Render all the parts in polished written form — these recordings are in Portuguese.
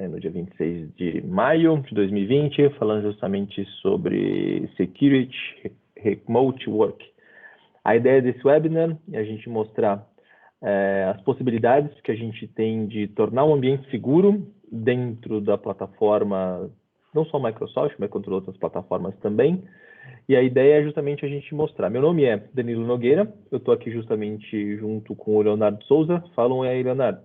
no dia 26 de maio de 2020, falando justamente sobre Security Remote Work. A ideia desse webinar é a gente mostrar as possibilidades que a gente tem de tornar um ambiente seguro dentro da plataforma, não só Microsoft, mas contra outras plataformas também. E a ideia é justamente a gente mostrar. Meu nome é Danilo Nogueira, eu estou aqui justamente junto com o Leonardo Souza. Falam aí, Leonardo.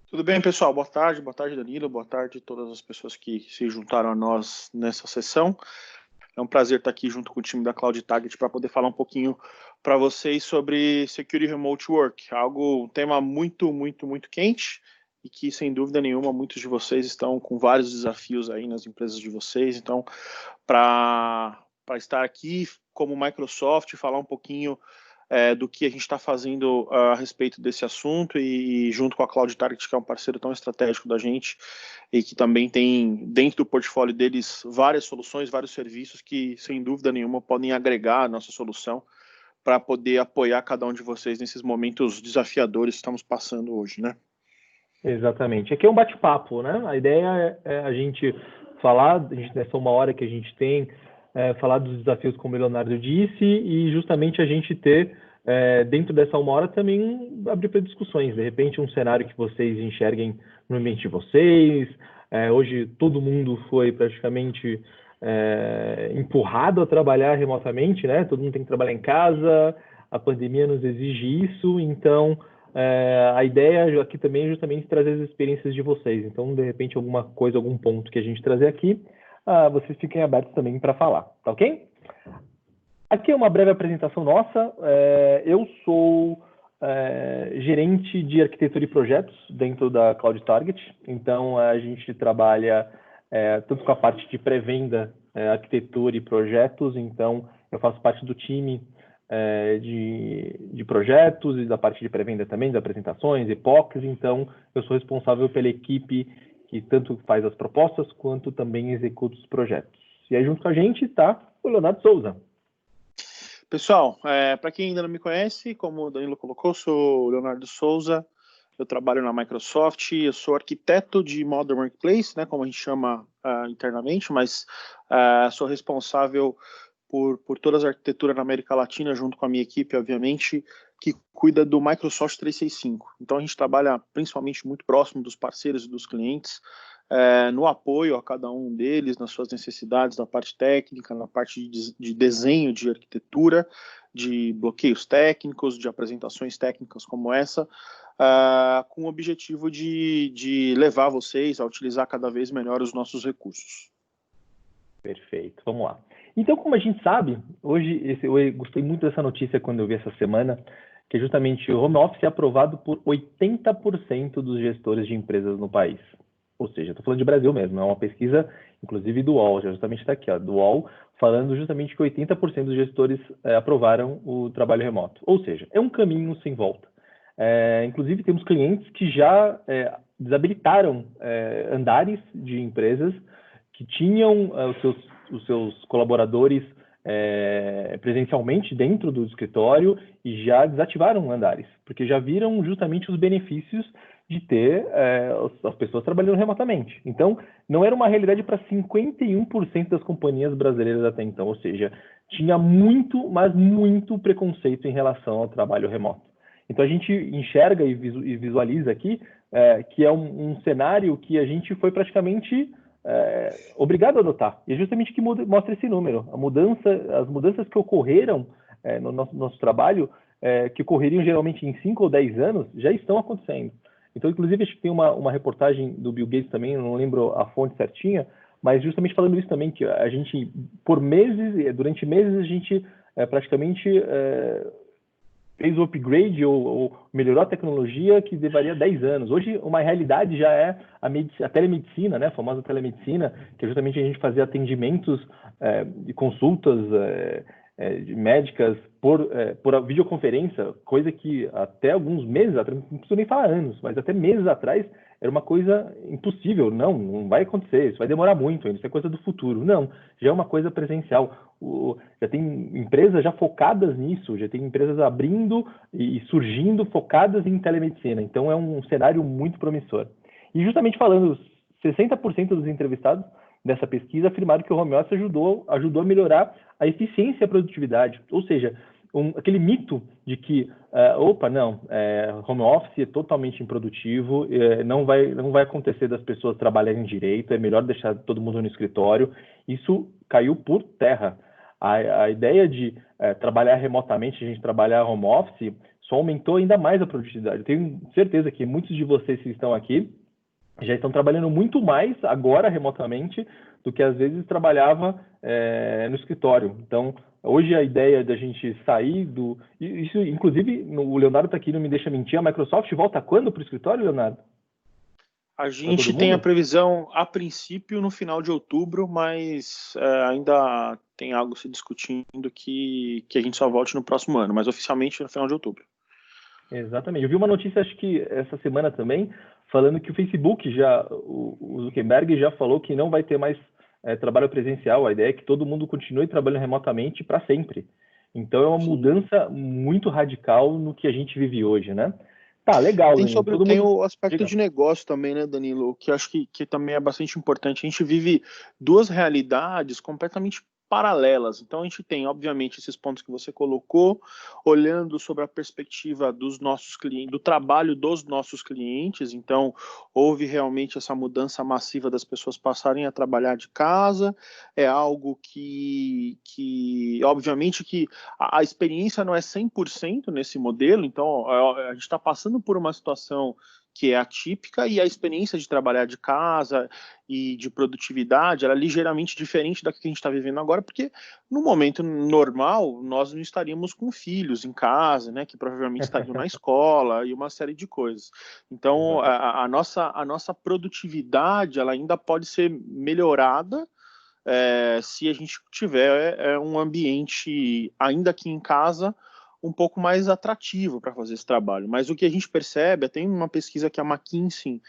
Tudo bem, pessoal? Boa tarde Danilo, boa tarde a todas as pessoas que se juntaram a nós nessa sessão. É um prazer estar aqui junto com o time da Cloud Target para poder falar um pouquinho para vocês sobre Security Remote Work, um tema muito quente e que, sem dúvida nenhuma, muitos de vocês estão com vários desafios aí nas empresas de vocês. Então, para estar aqui como Microsoft, falar um pouquinho do que a gente está fazendo a respeito desse assunto e junto com a Cloud Target, que é um parceiro tão estratégico da gente e que também tem dentro do portfólio deles várias soluções, vários serviços que, sem dúvida nenhuma, podem agregar a nossa solução para poder apoiar cada um de vocês nesses momentos desafiadores que estamos passando hoje, né? Exatamente. Aqui é um bate-papo, né? A ideia é a gente falar, nessa uma hora que a gente tem, falar dos desafios, como o Leonardo disse, e justamente a gente ter, dentro dessa uma hora, também abrir para discussões. De repente, um cenário que vocês enxerguem no ambiente de vocês. Hoje, todo mundo foi praticamente empurrado a trabalhar remotamente, né? Todo mundo tem que trabalhar em casa, a pandemia nos exige isso, então a ideia aqui também é justamente trazer as experiências de vocês. Então, de repente, alguma coisa, algum ponto que a gente trazer aqui, vocês fiquem abertos também para falar, tá ok? Aqui é uma breve apresentação nossa. Eu sou gerente de arquitetura e projetos dentro da Cloud Target. Então, a gente trabalha tanto com a parte de pré-venda, arquitetura e projetos. Então, eu faço parte do time de projetos e da parte de pré-venda também, de apresentações, epoques. Então, eu sou responsável pela equipe que tanto faz as propostas quanto também executa os projetos. E aí, junto com a gente, está o Leonardo Souza. Pessoal, para quem ainda não me conhece, como o Danilo colocou, sou o Leonardo Souza, eu trabalho na Microsoft, eu sou arquiteto de Modern Workplace, né, como a gente chama internamente, mas sou responsável por toda a arquitetura na América Latina, junto com a minha equipe, obviamente, que cuida do Microsoft 365. Então, a gente trabalha principalmente muito próximo dos parceiros e dos clientes, no apoio a cada um deles, nas suas necessidades, na parte técnica, na parte de desenho de arquitetura, de bloqueios técnicos, de apresentações técnicas como essa, com o objetivo de levar vocês a utilizar cada vez melhor os nossos recursos. Perfeito, vamos lá. Então, como a gente sabe, hoje eu gostei muito dessa notícia quando eu vi essa semana, que justamente o home office é aprovado por 80% dos gestores de empresas no país. Ou seja, estou falando de Brasil mesmo, é uma pesquisa, inclusive do UOL, já justamente está aqui, do UOL, falando justamente que 80% dos gestores aprovaram o trabalho remoto. Ou seja, é um caminho sem volta. Inclusive, temos clientes que já desabilitaram andares de empresas que tinham os seus colaboradores presencialmente dentro do escritório e já desativaram andares, porque já viram justamente os benefícios de ter as pessoas trabalhando remotamente. Então, não era uma realidade para 51% das companhias brasileiras até então, ou seja, tinha muito, mas muito preconceito em relação ao trabalho remoto. Então, a gente enxerga e visualiza aqui que é um cenário que a gente foi praticamente obrigado a adotar. E é justamente que mostra esse número. As mudanças que ocorreram no nosso trabalho, que ocorreriam geralmente em 5 ou 10 anos, já estão acontecendo. Então, inclusive, acho que tem uma reportagem do Bill Gates também, eu não lembro a fonte certinha, mas justamente falando isso também, que a gente, durante meses, a gente praticamente fez o upgrade ou melhorou a tecnologia que levaria 10 anos. Hoje, uma realidade já é a telemedicina, né? A famosa telemedicina, que é justamente a gente fazer atendimentos de consultas médicas por videoconferência, coisa que até alguns meses atrás, não preciso nem falar anos, mas até meses atrás, era uma coisa impossível. Não vai acontecer, isso vai demorar muito ainda, isso é coisa do futuro. Não, já é uma coisa presencial. Já tem empresas já focadas nisso, já tem empresas abrindo e surgindo focadas em telemedicina. Então, é um cenário muito promissor. E justamente falando 60% dos entrevistados dessa pesquisa afirmaram que o home office ajudou a melhorar a eficiência e a produtividade. Ou seja, aquele mito de que, home office é totalmente improdutivo, não vai acontecer das pessoas trabalharem direito, é melhor deixar todo mundo no escritório. Isso caiu por terra. A ideia de trabalhar remotamente, a gente trabalhar home office, só aumentou ainda mais a produtividade. Eu tenho certeza que muitos de vocês que estão aqui já estão trabalhando muito mais agora remotamente do que às vezes trabalhava no escritório. Então, hoje a ideia da gente sair do... Isso, inclusive, o Leonardo está aqui, não me deixa mentir, a Microsoft volta quando para o escritório, Leonardo? A gente tem a previsão, a princípio, no final de outubro, mas ainda tem algo se discutindo que a gente só volte no próximo ano, mas oficialmente no final de outubro. Exatamente. Eu vi uma notícia, acho que essa semana também, falando que o Facebook o Zuckerberg já falou que não vai ter mais trabalho presencial. A ideia é que todo mundo continue trabalhando remotamente para sempre. Então é uma mudança muito radical no que a gente vive hoje, né? Tá, legal. Tem o aspecto de negócio também, né, Danilo, que acho que também é bastante importante. A gente vive duas realidades completamente paralelas. Então a gente tem, obviamente, esses pontos que você colocou, olhando sobre a perspectiva dos nossos clientes, do trabalho dos nossos clientes. Então houve realmente essa mudança massiva das pessoas passarem a trabalhar de casa. É algo que obviamente, que a experiência não é 100% nesse modelo. Então a gente está passando por uma situação que é atípica, e a experiência de trabalhar de casa e de produtividade ela é ligeiramente diferente da que a gente está vivendo agora, porque no momento normal nós não estaríamos com filhos em casa, né, que provavelmente estariam na escola e uma série de coisas. Então a nossa produtividade ela ainda pode ser melhorada se a gente tiver um ambiente, ainda aqui em casa, um pouco mais atrativo para fazer esse trabalho. Mas o que a gente percebe, tem uma pesquisa que a McKinsey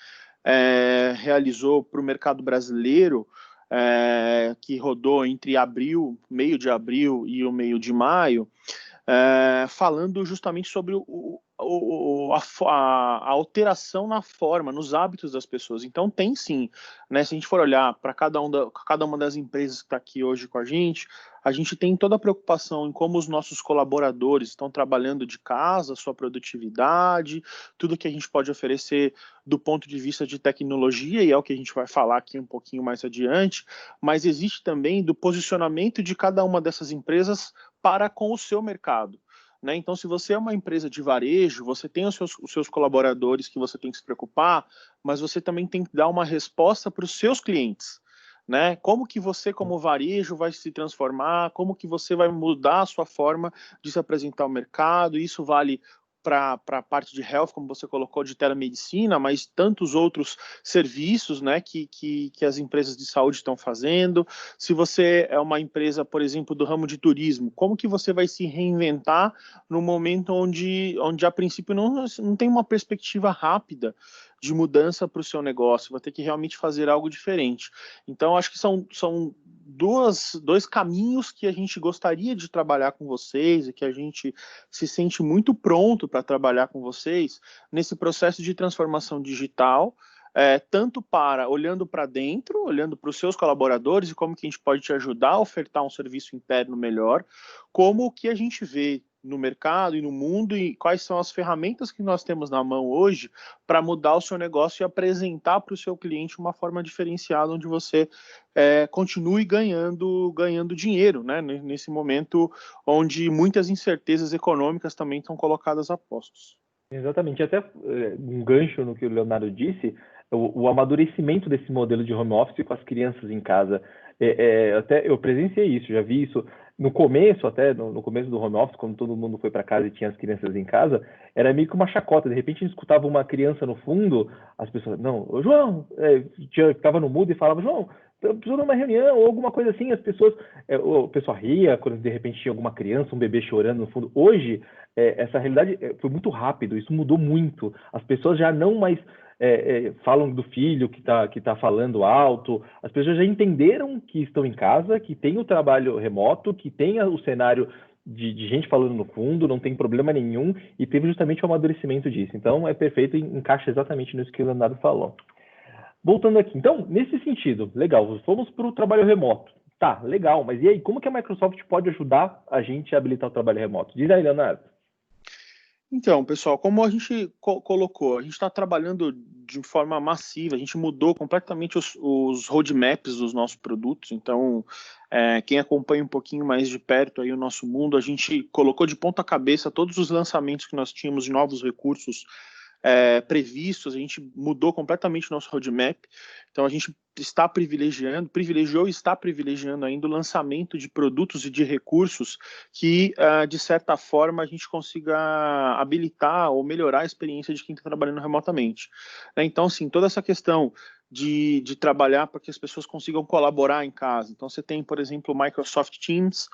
realizou para o mercado brasileiro, que rodou entre meio de abril e o meio de maio, falando justamente sobre a alteração na forma, nos hábitos das pessoas. Então tem sim, né? Se a gente for olhar para cada uma das empresas que está aqui hoje com a gente tem toda a preocupação em como os nossos colaboradores estão trabalhando de casa, sua produtividade, tudo que a gente pode oferecer do ponto de vista de tecnologia, e é o que a gente vai falar aqui um pouquinho mais adiante, mas existe também do posicionamento de cada uma dessas empresas para com o seu mercado. Né? Então, se você é uma empresa de varejo, você tem os seus colaboradores que você tem que se preocupar, mas você também tem que dar uma resposta para os seus clientes. Né? Como que você, como varejo, vai se transformar, como que você vai mudar a sua forma de se apresentar ao mercado. Isso vale para a parte de health, como você colocou, de telemedicina, mas tantos outros serviços, né, que as empresas de saúde estão fazendo. Se você é uma empresa, por exemplo, do ramo de turismo, como que você vai se reinventar no momento onde a princípio não tem uma perspectiva rápida de mudança para o seu negócio, vai ter que realmente fazer algo diferente. Então, acho que são dois caminhos que a gente gostaria de trabalhar com vocês e que a gente se sente muito pronto para trabalhar com vocês nesse processo de transformação digital, tanto olhando para dentro, olhando para os seus colaboradores e como que a gente pode te ajudar a ofertar um serviço interno melhor, como o que a gente vê no mercado e no mundo e quais são as ferramentas que nós temos na mão hoje para mudar o seu negócio e apresentar para o seu cliente uma forma diferenciada onde você continue ganhando dinheiro, né? Nesse momento onde muitas incertezas econômicas também estão colocadas a postos. Exatamente, até um gancho no que o Leonardo disse, o amadurecimento desse modelo de home office com as crianças em casa. Até eu presenciei isso, já vi isso no começo, no começo do home office, quando todo mundo foi para casa e tinha as crianças em casa, era meio que uma chacota. De repente a gente escutava uma criança no fundo, as pessoas, não, João, ficava no mudo e falava, João, precisou de uma reunião ou alguma coisa assim, o pessoal ria quando de repente tinha alguma criança, um bebê chorando no fundo. Hoje, essa realidade foi muito rápido, isso mudou muito. As pessoas já não mais falam do filho que tá falando alto, as pessoas já entenderam que estão em casa, que tem o trabalho remoto, que tem o cenário de gente falando no fundo, não tem problema nenhum, e teve justamente o amadurecimento disso. Então, é perfeito e encaixa exatamente nisso que o Leonardo falou. voltando aqui. Então, nesse sentido, legal, fomos para o trabalho remoto. Tá, legal, mas e aí, como que a Microsoft pode ajudar a gente a habilitar o trabalho remoto? Diz aí, Leonardo. Então, pessoal, como a gente colocou, a gente está trabalhando de forma massiva, a gente mudou completamente os roadmaps dos nossos produtos. Então, quem acompanha um pouquinho mais de perto aí o nosso mundo, a gente colocou de ponta cabeça todos os lançamentos que nós tínhamos de novos recursos previstos, a gente mudou completamente o nosso roadmap. Então, a gente privilegiou e está privilegiando ainda o lançamento de produtos e de recursos que, de certa forma, a gente consiga habilitar ou melhorar a experiência de quem está trabalhando remotamente. Então, assim, toda essa questão de trabalhar para que as pessoas consigam colaborar em casa. Então, você tem, por exemplo, o Microsoft Teams,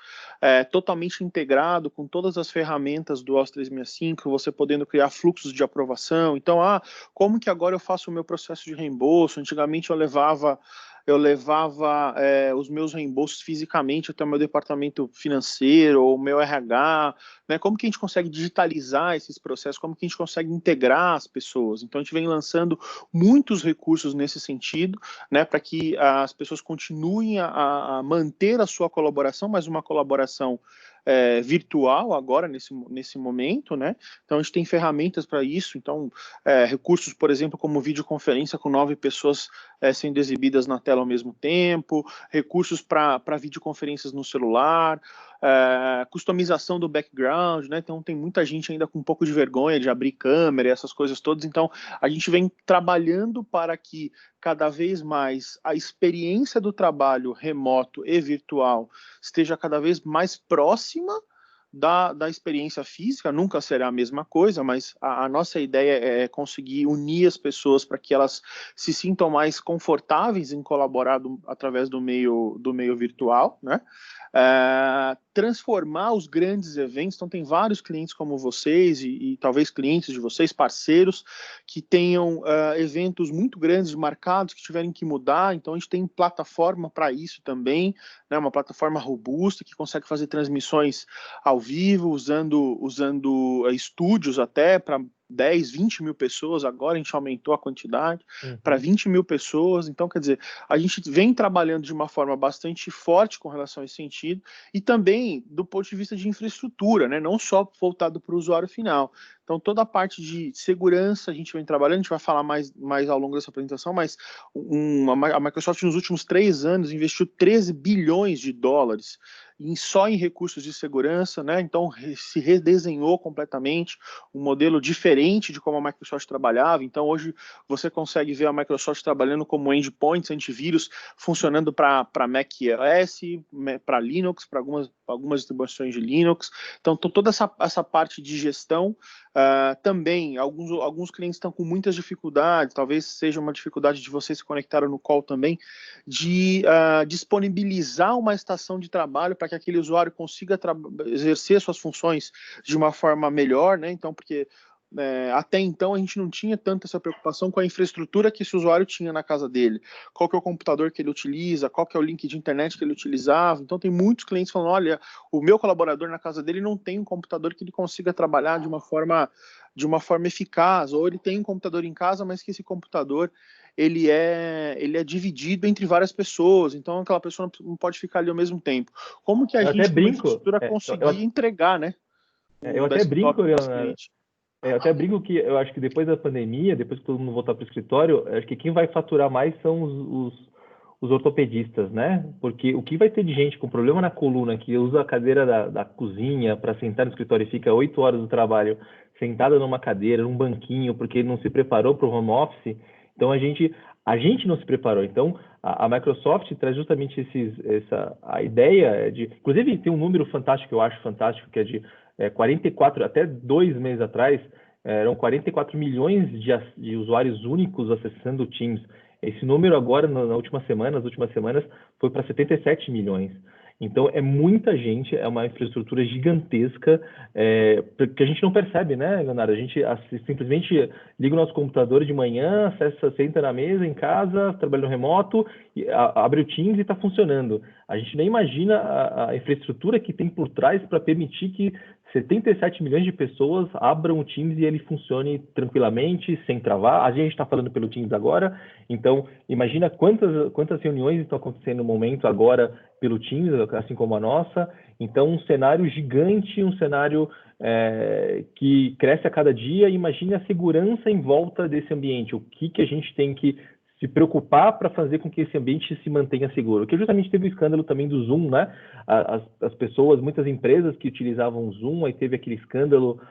totalmente integrado com todas as ferramentas do Office 365, você podendo criar fluxos de aprovação. Então, como que agora eu faço o meu processo de reembolso? Antigamente eu levava os meus reembolsos fisicamente até o meu departamento financeiro ou o meu RH, né? Como que a gente consegue digitalizar esses processos? Como que a gente consegue integrar as pessoas? Então, a gente vem lançando muitos recursos nesse sentido, né? Para que as pessoas continuem a manter a sua colaboração, mas uma colaboração virtual agora, nesse momento, né? Então, a gente tem ferramentas para isso. Então, recursos, por exemplo, como videoconferência com 9 pessoas sendo exibidas na tela ao mesmo tempo, recursos para videoconferências no celular, customização do background, né? Então, tem muita gente ainda com um pouco de vergonha de abrir câmera e essas coisas todas. Então, a gente vem trabalhando para que cada vez mais a experiência do trabalho remoto e virtual esteja cada vez mais próxima da experiência física. Nunca será a mesma coisa, mas a nossa ideia é conseguir unir as pessoas para que elas se sintam mais confortáveis em colaborar através do meio virtual, né? Transformar os grandes eventos. Então, tem vários clientes como vocês e talvez clientes de vocês, parceiros, que tenham eventos muito grandes marcados que tiverem que mudar. Então, a gente tem plataforma para isso também, né? Uma plataforma robusta que consegue fazer transmissões ao vivo, usando estúdios até para 10, 20 mil pessoas. Agora a gente aumentou a quantidade para 20 mil pessoas. Então, quer dizer, a gente vem trabalhando de uma forma bastante forte com relação a esse sentido, e também do ponto de vista de infraestrutura, né? Não só voltado para o usuário final. Então, toda a parte de segurança a gente vem trabalhando, a gente vai falar mais ao longo dessa apresentação, mas a Microsoft nos últimos 3 anos investiu 13 bilhões de dólares só em recursos de segurança, né? Então, se redesenhou completamente um modelo diferente de como a Microsoft trabalhava. Então, hoje você consegue ver a Microsoft trabalhando como endpoints, antivírus, funcionando para macOS, para Linux, para algumas distribuições de Linux. Então, toda essa parte de gestão. Também, alguns clientes estão com muitas dificuldades, talvez seja uma dificuldade de vocês se conectaram no call também, de disponibilizar uma estação de trabalho para que aquele usuário consiga exercer suas funções de uma forma melhor, né? Então, porque até então a gente não tinha tanta essa preocupação com a infraestrutura que esse usuário tinha na casa dele, qual que é o computador que ele utiliza, qual que é o link de internet que ele utilizava. Então tem muitos clientes falando, olha, o meu colaborador na casa dele não tem um computador que ele consiga trabalhar de uma forma eficaz, ou ele tem um computador em casa, mas que esse computador ele é dividido entre várias pessoas, então aquela pessoa não pode ficar ali ao mesmo tempo. Como que a gente, como infraestrutura, conseguir entregar, né? Eu até brinco, Leonardo. Eu até brinco que eu acho que depois da pandemia, depois que todo mundo voltar para o escritório, acho que quem vai faturar mais são os ortopedistas, né? Porque o que vai ter de gente com problema na coluna, que usa a cadeira da cozinha para sentar no escritório e fica 8 horas do trabalho sentada numa cadeira, num banquinho, porque não se preparou para o home office. Então, a gente não se preparou. Então, a Microsoft traz justamente a ideia de... Inclusive, tem um número fantástico, que eu acho fantástico, que é de 44, até 2 meses atrás, eram 44 milhões de usuários únicos acessando o Teams. Esse número agora, nas últimas semanas, foi para 77 milhões. Então, é muita gente, é uma infraestrutura gigantesca, que a gente não percebe, né, Leonardo? A gente simplesmente liga o nosso computador de manhã, acessa, senta na mesa, em casa, trabalha no remoto, abre o Teams e está funcionando. A gente nem imagina a infraestrutura que tem por trás para permitir que 77 milhões de pessoas abram o Teams e ele funcione tranquilamente, sem travar. A gente está falando pelo Teams agora, então imagina quantas reuniões estão acontecendo no momento agora pelo Teams, assim como a nossa. Então, um cenário gigante, um cenário que cresce a cada dia. Imagine a segurança em volta desse ambiente, o que a gente tem que se preocupar para fazer com que esse ambiente se mantenha seguro. Que justamente teve o escândalo também do Zoom, né? As pessoas, muitas empresas que utilizavam o Zoom, aí teve aquele escândalo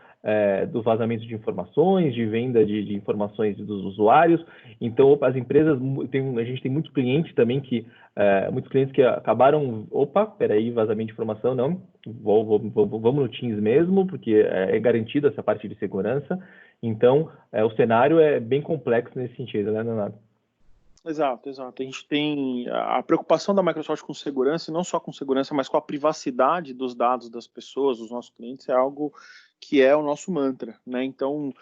do vazamento de informações, de venda de informações dos usuários. Então, as empresas, a gente tem muitos clientes também muitos clientes que acabaram, peraí, vazamento de informação, não, vamos no Teams mesmo, porque é garantida essa parte de segurança. Então, o cenário é bem complexo nesse sentido, né, Leonardo? Exato. A gente tem a preocupação da Microsoft com segurança, e não só com segurança, mas com a privacidade dos dados das pessoas, dos nossos clientes, é algo que é o nosso mantra, né? Então,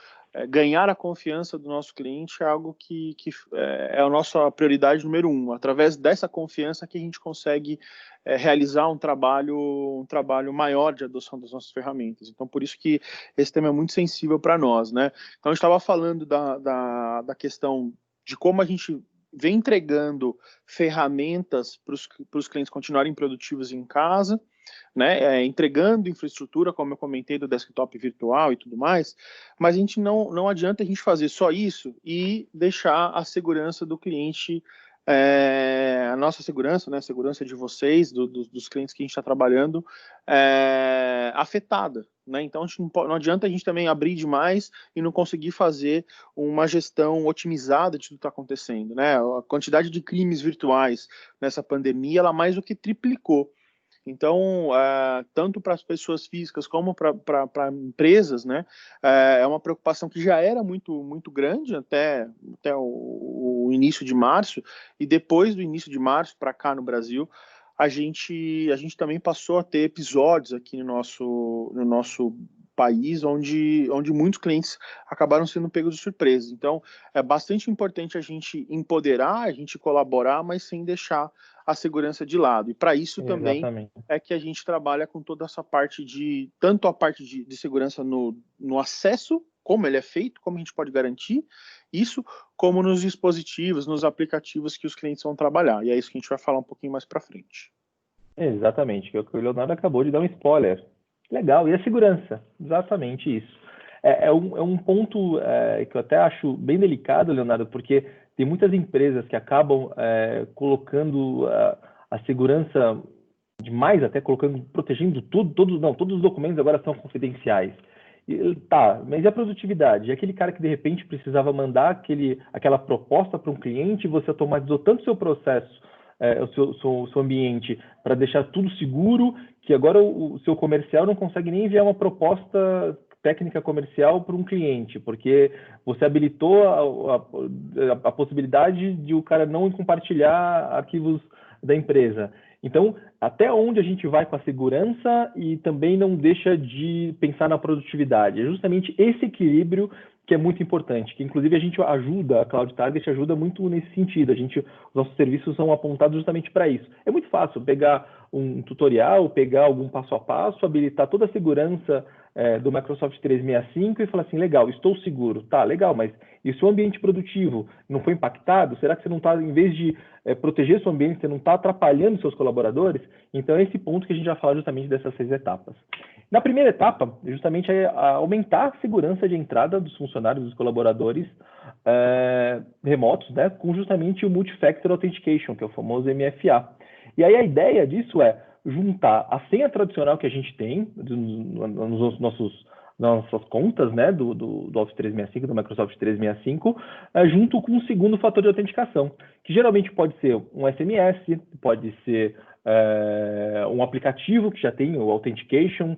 ganhar a confiança do nosso cliente é algo que é a nossa prioridade número 1. Através dessa confiança que a gente consegue realizar um trabalho maior de adoção das nossas ferramentas. Então, por isso que esse tema é muito sensível para nós, né? Então, a gente estava falando da questão de como a gente vem entregando ferramentas para os clientes continuarem produtivos em casa, né, entregando infraestrutura, como eu comentei, do desktop virtual e tudo mais, mas a gente não adianta a gente fazer só isso e deixar a segurança do cliente, a nossa segurança, né, a segurança de vocês, dos clientes que a gente está trabalhando, afetada. Né? Então, não adianta a gente também abrir demais e não conseguir fazer uma gestão otimizada de tudo que está acontecendo. Né? A quantidade de crimes virtuais nessa pandemia, ela mais do que triplicou. Então, tanto para as pessoas físicas como para empresas, né, é uma preocupação que já era muito, muito grande até o início de março, e depois do início de março para cá no Brasil, a gente também passou a ter episódios aqui no nosso país onde muitos clientes acabaram sendo pegos de surpresa. Então, é bastante importante a gente empoderar, a gente colaborar, mas sem deixar a segurança de lado. E para isso também é que a gente trabalha com toda essa parte tanto a parte de segurança no acesso, como ele é feito, como a gente pode garantir isso, como nos dispositivos, nos aplicativos que os clientes vão trabalhar. E é isso que a gente vai falar um pouquinho mais para frente. Exatamente, que é o que o Leonardo acabou de dar um spoiler. Legal, e a segurança? Exatamente isso. É um ponto que eu até acho bem delicado, Leonardo, porque tem muitas empresas que acabam colocando a segurança demais, até protegendo todos os documentos agora são confidenciais. Mas e a produtividade? E aquele cara que de repente precisava mandar aquela proposta para um cliente, você automatizou tanto o seu processo, o seu ambiente, para deixar tudo seguro, que agora o seu comercial não consegue nem enviar uma proposta técnica comercial para um cliente, porque você habilitou a possibilidade de o cara não compartilhar arquivos da empresa. Então, até onde a gente vai com a segurança e também não deixa de pensar na produtividade? É justamente esse equilíbrio que é muito importante, que inclusive a Cloud Target ajuda muito nesse sentido. Os nossos serviços são apontados justamente para isso. É muito fácil pegar um tutorial, pegar algum passo a passo, habilitar toda a segurança do Microsoft 365 e falar assim, legal, estou seguro. Tá, legal, mas e o seu ambiente produtivo não foi impactado? Será que você não está, em vez de proteger seu ambiente, você não está atrapalhando seus colaboradores? Então, é esse ponto que a gente vai falar justamente dessas 6 etapas. Na primeira etapa, justamente é aumentar a segurança de entrada dos funcionários, dos colaboradores remotos, né, com justamente o Multi-Factor Authentication, que é o famoso MFA. E aí a ideia disso é juntar a senha tradicional que a gente tem nas nossas contas, né, do Office 365, do Microsoft 365, junto com um segundo fator de autenticação, que geralmente pode ser um SMS, pode ser um aplicativo que já tem o Authentication,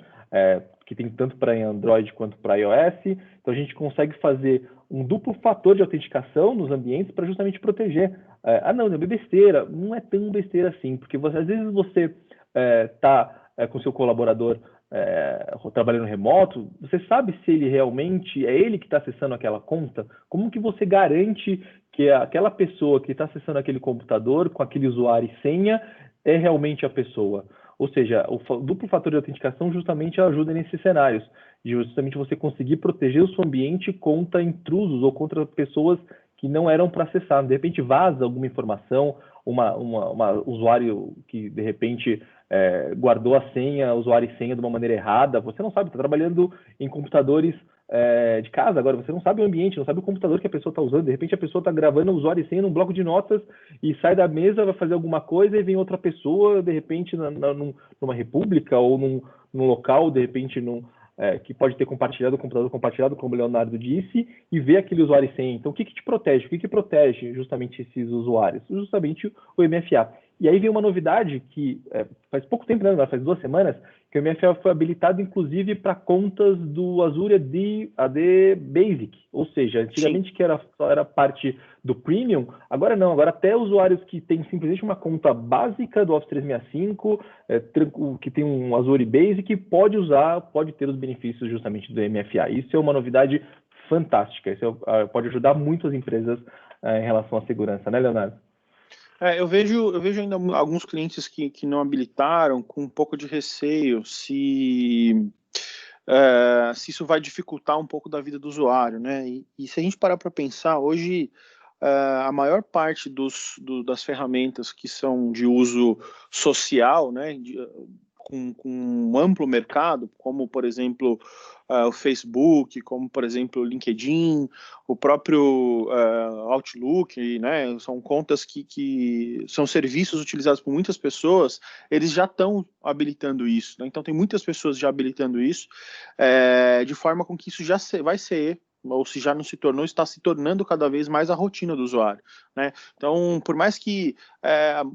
que tem tanto para Android quanto para iOS. Então a gente consegue fazer um duplo fator de autenticação nos ambientes para justamente proteger. Não é besteira. Não é tão besteira assim, porque às vezes você está com seu colaborador trabalhando remoto, você sabe se ele realmente é ele que está acessando aquela conta? Como que você garante que aquela pessoa que está acessando aquele computador com aquele usuário e senha é realmente a pessoa? Ou seja, o duplo fator de autenticação justamente ajuda nesses cenários, de justamente você conseguir proteger o seu ambiente contra intrusos ou contra pessoas que não eram para acessar. De repente vaza alguma informação, uma usuário que de repente guardou a senha, usuário e senha de uma maneira errada, você não sabe, está trabalhando em computadores de casa, agora você não sabe o ambiente, não sabe o computador que a pessoa está usando, de repente a pessoa está gravando o usuário e senha num bloco de notas e sai da mesa, vai fazer alguma coisa e vem outra pessoa, de repente numa república ou num local, de repente que pode ter compartilhado o computador compartilhado, como o Leonardo disse, e ver aquele usuário e senha. Então, o que te protege? O que protege justamente esses usuários? Justamente o MFA. E aí vem uma novidade que faz pouco tempo, né? Faz 2 semanas, que o MFA foi habilitado, inclusive, para contas do Azure AD Basic. Ou seja, antigamente que só era parte do Premium, agora não. Agora até usuários que têm simplesmente uma conta básica do Office 365, que tem um Azure Basic, pode ter os benefícios justamente do MFA. Isso é uma novidade fantástica. Isso pode ajudar muito as empresas em relação à segurança, né, Leonardo? Eu vejo ainda alguns clientes que não habilitaram com um pouco de receio se isso vai dificultar um pouco da vida do usuário, né? E se a gente parar para pensar, hoje a maior parte das ferramentas que são de uso social, né, com um amplo mercado, como, por exemplo, o Facebook, como, por exemplo, o LinkedIn, o próprio Outlook, né, são contas que são serviços utilizados por muitas pessoas, eles já estão habilitando isso, né? Então tem muitas pessoas já habilitando isso, de forma com que isso já vai ser, ou se já não se tornou, está se tornando cada vez mais a rotina do usuário, né? Então, por mais que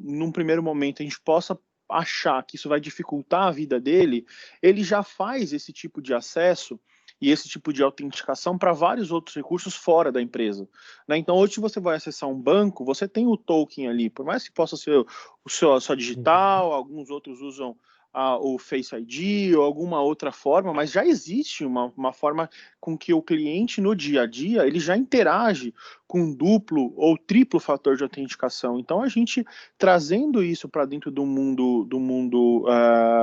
num primeiro momento a gente possa achar que isso vai dificultar a vida dele, ele já faz esse tipo de acesso e esse tipo de autenticação para vários outros recursos fora da empresa, né? Então, hoje, se você vai acessar um banco, você tem o token ali, por mais que possa ser a sua digital, alguns outros usam o Face ID ou alguma outra forma, mas já existe uma forma com que o cliente no dia a dia ele já interage com duplo ou triplo fator de autenticação. Então a gente trazendo isso para dentro do mundo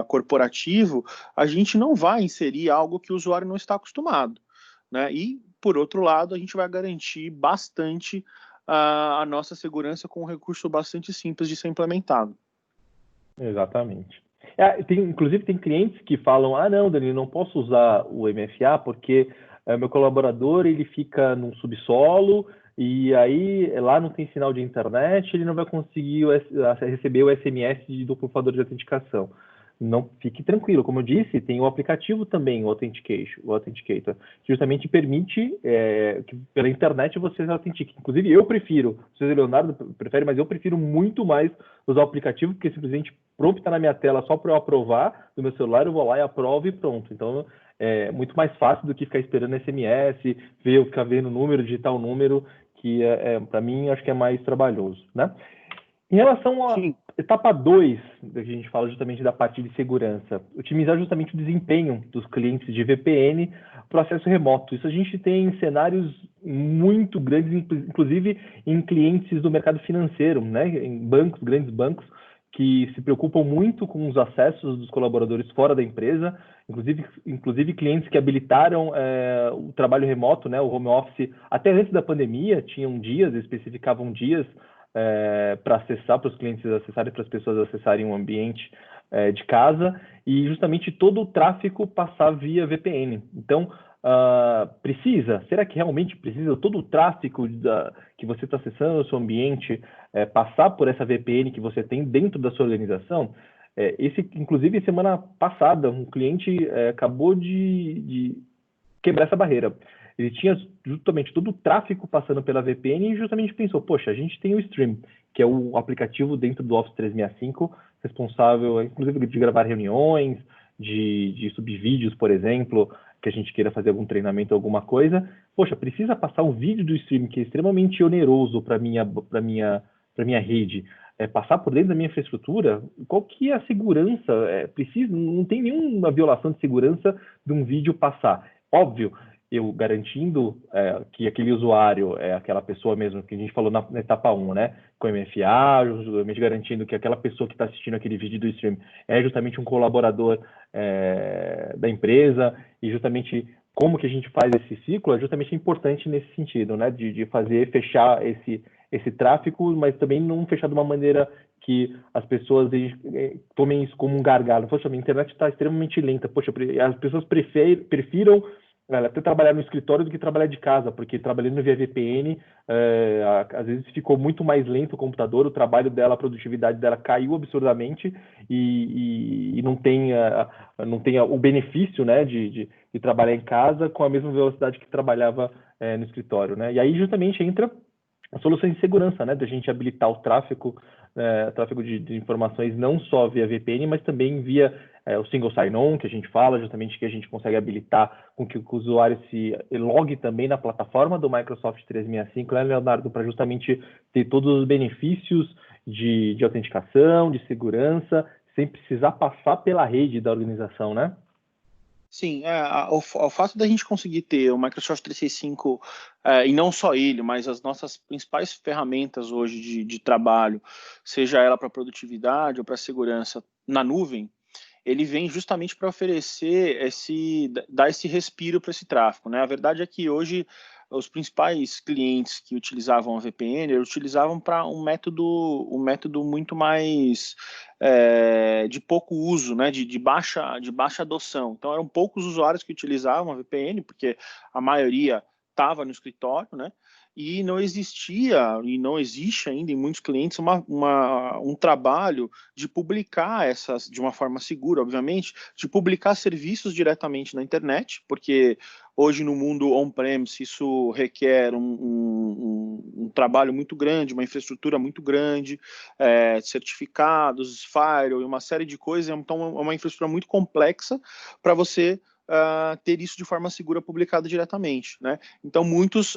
corporativo, a gente não vai inserir algo que o usuário não está acostumado, né? E por outro lado a gente vai garantir bastante a nossa segurança com um recurso bastante simples de ser implementado. Exatamente. Inclusive, tem clientes que falam, não, Danilo, não posso usar o MFA porque meu colaborador ele fica num subsolo e aí lá não tem sinal de internet, ele não vai conseguir receber o SMS de duplo fator de autenticação. Não, fique tranquilo, como eu disse, tem o aplicativo também, o Authenticator, que justamente permite que pela internet você se autentique. Inclusive, eu prefiro, não sei se o Leonardo prefere, mas eu prefiro muito mais usar o aplicativo, porque simplesmente prompta na minha tela só para eu aprovar do meu celular, eu vou lá e aprovo e pronto. Então, é muito mais fácil do que ficar esperando SMS, ficar vendo o número, digitar o número, que para mim, acho que é mais trabalhoso, né? Em relação à etapa 2, que a gente fala justamente da parte de segurança, otimizar justamente o desempenho dos clientes de VPN, processo remoto. Isso a gente tem em cenários muito grandes, inclusive em clientes do mercado financeiro, né? Em bancos, grandes bancos, que se preocupam muito com os acessos dos colaboradores fora da empresa, inclusive clientes que habilitaram o trabalho remoto, né? O home office, até antes da pandemia, tinham dias, especificavam dias para acessar, para os clientes acessarem, para as pessoas acessarem o ambiente de casa, e justamente todo o tráfego passar via VPN. Então, será que realmente precisa todo o tráfego que você está acessando no seu ambiente passar por essa VPN que você tem dentro da sua organização? Inclusive, semana passada, um cliente acabou de quebrar essa barreira. Ele tinha justamente todo o tráfego passando pela VPN e justamente pensou, poxa, a gente tem o Stream, que é o aplicativo dentro do Office 365, responsável, inclusive, de gravar reuniões, de subir vídeos, por exemplo, que a gente queira fazer algum treinamento, alguma coisa. Poxa, precisa passar um vídeo do Stream, que é extremamente oneroso para minha rede, passar por dentro da minha infraestrutura? Qual que é a segurança? Não tem nenhuma violação de segurança de um vídeo passar. Óbvio, eu garantindo que aquele usuário é aquela pessoa mesmo, que a gente falou na etapa 1, né? Com MFA, justamente garantindo que aquela pessoa que está assistindo aquele vídeo do stream é justamente um colaborador da empresa, e justamente como que a gente faz esse ciclo é justamente importante nesse sentido, né? De fazer fechar esse tráfego, mas também não fechar de uma maneira que as pessoas tomem isso como um gargalo. Poxa, minha internet está extremamente lenta. Poxa, as pessoas prefiram até trabalhar no escritório do que trabalhar de casa, porque trabalhando via VPN, às vezes ficou muito mais lento o computador, o trabalho dela, a produtividade dela caiu absurdamente e não tem o benefício, né, de trabalhar em casa com a mesma velocidade que trabalhava no escritório, né? E aí justamente entra a solução de segurança, né, da gente habilitar o tráfego de informações não só via VPN, mas também via o single sign-on, que a gente fala, justamente que a gente consegue habilitar com que o usuário se logue também na plataforma do Microsoft 365, né, Leonardo, para justamente ter todos os benefícios de autenticação, de segurança, sem precisar passar pela rede da organização, né? Sim, o fato da gente conseguir ter o Microsoft 365, e não só ele, mas as nossas principais ferramentas hoje de trabalho, seja ela para produtividade ou para segurança na nuvem, ele vem justamente para oferecer dar esse respiro para esse tráfego, né? A verdade é que hoje os principais clientes que utilizavam a VPN, eles utilizavam para um método muito mais de pouco uso, né? De baixa adoção. Então eram poucos usuários que utilizavam a VPN, porque a maioria estava no escritório, né? E não existia, e não existe ainda em muitos clientes, um trabalho de publicar essas, de uma forma segura, obviamente, de publicar serviços diretamente na internet, porque hoje no mundo on-premise isso requer um trabalho muito grande, uma infraestrutura muito grande, certificados, firewall e uma série de coisas, então é uma infraestrutura muito complexa para você ter isso de forma segura publicado diretamente, né? Então muitos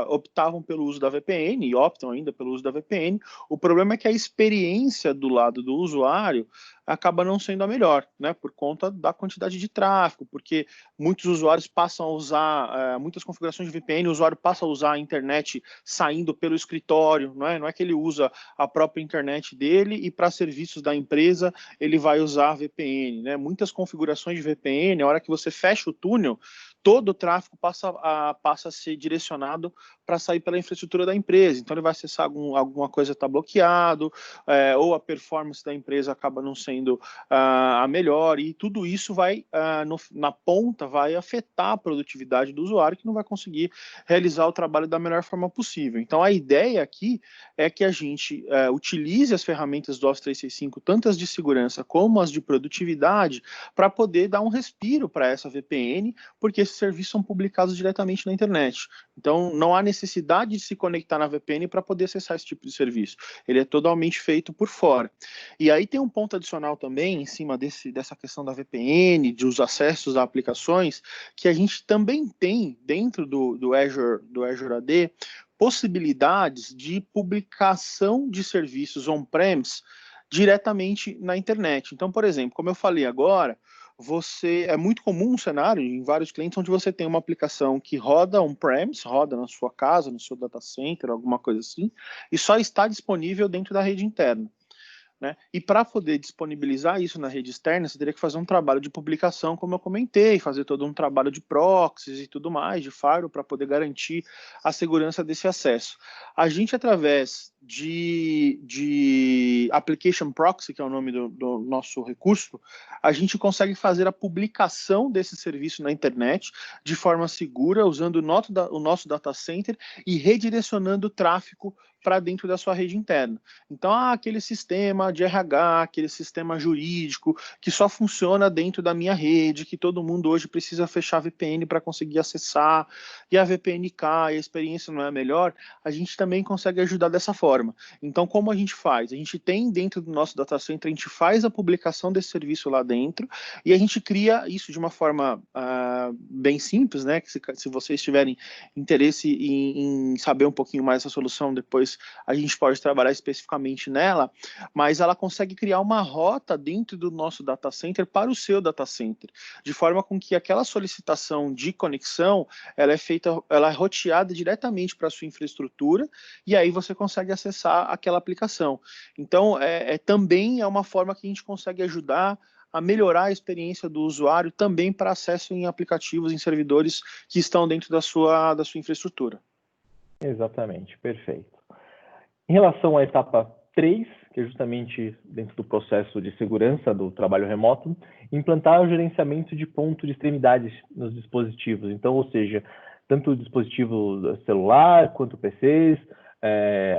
optavam pelo uso da VPN e optam ainda pelo uso da VPN. O problema é que a experiência do lado do usuário acaba não sendo a melhor, né? Por conta da quantidade de tráfego, porque muitos usuários passam a usar muitas configurações de VPN, o usuário passa a usar a internet saindo pelo escritório, não é? Não é que ele usa a própria internet dele e para serviços da empresa ele vai usar a VPN, né? Muitas configurações de VPN, a hora que você fecha o túnel, todo o tráfego passa a ser direcionado para sair pela infraestrutura da empresa. Então ele vai acessar alguma coisa está bloqueado, ou a performance da empresa acaba não sendo a melhor, e tudo isso vai, na ponta, vai afetar a produtividade do usuário, que não vai conseguir realizar o trabalho da melhor forma possível. Então a ideia aqui é que a gente utilize as ferramentas do Office 365, tanto as de segurança como as de produtividade, para poder dar um respiro para essa VPN, porque esses serviços são publicados diretamente na internet. Então, não há necessidade de se conectar na VPN para poder acessar esse tipo de serviço. Ele é totalmente feito por fora. E aí tem um ponto adicional também, em cima dessa questão da VPN, dos acessos a aplicações, que a gente também tem, dentro do Azure AD, possibilidades de publicação de serviços on-premise diretamente na internet. Então, por exemplo, como eu falei agora, é muito comum um cenário em vários clientes onde você tem uma aplicação que roda on-premise, roda na sua casa, no seu data center, alguma coisa assim, e só está disponível dentro da rede interna, né? E para poder disponibilizar isso na rede externa, você teria que fazer um trabalho de publicação, como eu comentei, fazer todo um trabalho de proxies e tudo mais, de firewall, para poder garantir a segurança desse acesso. A gente, através de Application Proxy, que é o nome do nosso recurso, a gente consegue fazer a publicação desse serviço na internet de forma segura, usando o nosso data center e redirecionando o tráfego para dentro da sua rede interna. Então, aquele sistema de RH, aquele sistema jurídico que só funciona dentro da minha rede, que todo mundo hoje precisa fechar a VPN para conseguir acessar, e a VPN cai, a experiência não é a melhor, a gente também consegue ajudar dessa forma. plataforma. Então, como a gente faz? A gente tem dentro do nosso data center, a gente faz a publicação desse serviço lá dentro e a gente cria isso de uma forma bem simples, né? Que se vocês tiverem interesse em saber um pouquinho mais essa solução, depois a gente pode trabalhar especificamente nela, mas ela consegue criar uma rota dentro do nosso data center para o seu data center, de forma com que aquela solicitação de conexão, ela é roteada diretamente para a sua infraestrutura, e aí você consegue acessar aquela aplicação. Então, também é uma forma que a gente consegue ajudar a melhorar a experiência do usuário também para acesso em aplicativos, em servidores que estão dentro da sua infraestrutura. Exatamente, perfeito. Em relação à etapa 3, que é justamente dentro do processo de segurança do trabalho remoto, implantar o gerenciamento de ponto de extremidades nos dispositivos. Então, ou seja, tanto o dispositivo celular quanto PCs,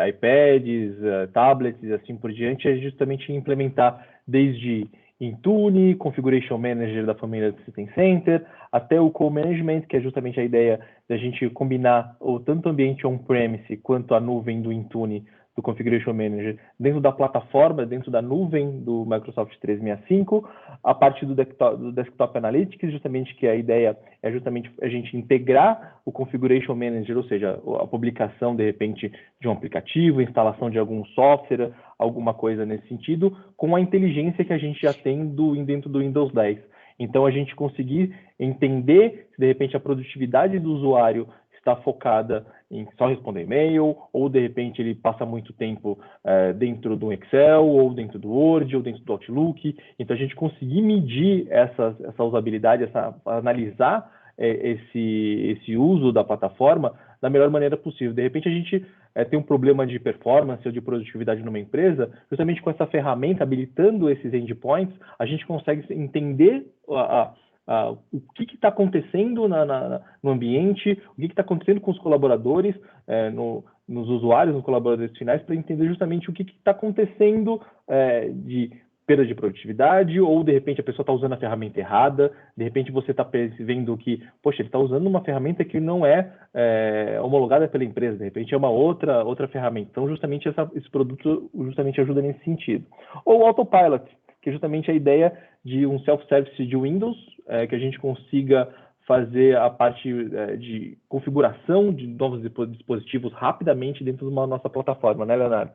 iPads, tablets e assim por diante, é justamente implementar desde Intune, Configuration Manager da família do System Center, até o Co-Management, que é justamente a ideia da gente combinar tanto o ambiente on-premise quanto a nuvem do Intune, do Configuration Manager, dentro da plataforma, dentro da nuvem do Microsoft 365, a parte do Desktop Analytics, justamente que a ideia é justamente a gente integrar o Configuration Manager, ou seja, a publicação, de repente, de um aplicativo, instalação de algum software, alguma coisa nesse sentido, com a inteligência que a gente já tem dentro do Windows 10. Então, a gente conseguir entender se, de repente, a produtividade do usuário está focada em só responder e-mail, ou de repente ele passa muito tempo dentro do Excel, ou dentro do Word, ou dentro do Outlook. Então a gente conseguir medir essa usabilidade, analisar esse uso da plataforma da melhor maneira possível. De repente a gente tem um problema de performance ou de produtividade numa empresa, justamente com essa ferramenta, habilitando esses endpoints, a gente consegue entender o que está acontecendo no ambiente, o que está acontecendo com os colaboradores, nos usuários, nos colaboradores finais, para entender justamente o que está acontecendo de perda de produtividade, ou de repente a pessoa está usando a ferramenta errada, de repente você está vendo que, poxa, ele está usando uma ferramenta que não é homologada pela empresa, de repente é uma outra ferramenta. Então, justamente esse produto justamente ajuda nesse sentido. Ou o Autopilot, que é justamente a ideia de um self-service de Windows, que a gente consiga fazer a parte de configuração de novos dispositivos rapidamente dentro de uma nossa plataforma, né, Leonardo?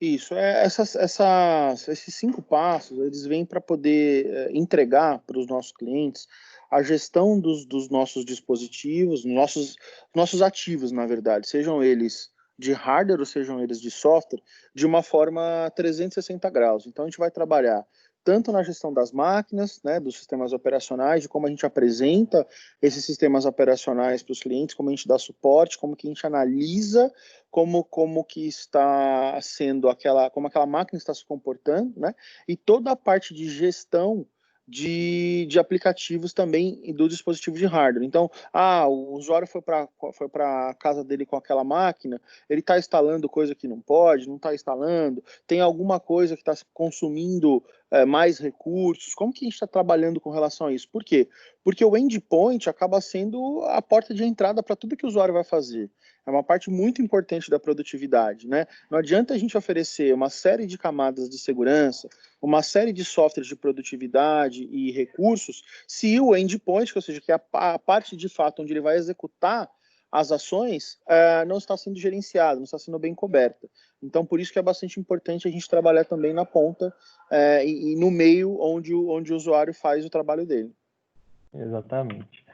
Isso, esses 5 passos, eles vêm para poder entregar para os nossos clientes a gestão dos nossos dispositivos, nossos ativos, na verdade, sejam eles de hardware ou sejam eles de software, de uma forma 360 graus. Então, a gente vai trabalhar tanto na gestão das máquinas, né, dos sistemas operacionais, de como a gente apresenta esses sistemas operacionais para os clientes, como a gente dá suporte, como que a gente analisa como que está sendo como aquela máquina está se comportando, né, e toda a parte de gestão de aplicativos também do dispositivo de hardware. Então, o usuário foi para a casa dele com aquela máquina, ele está instalando coisa que não pode, não está instalando, tem alguma coisa que está consumindo mais recursos, como que a gente está trabalhando com relação a isso? Por quê? Porque o endpoint acaba sendo a porta de entrada para tudo que o usuário vai fazer. É uma parte muito importante da produtividade, né? Não adianta a gente oferecer uma série de camadas de segurança, uma série de softwares de produtividade e recursos, se o endpoint, ou seja, que é a parte de fato onde ele vai executar as ações, não está sendo gerenciada, não está sendo bem coberta. Então, por isso que é bastante importante a gente trabalhar também na ponta e no meio onde o usuário faz o trabalho dele. Exatamente.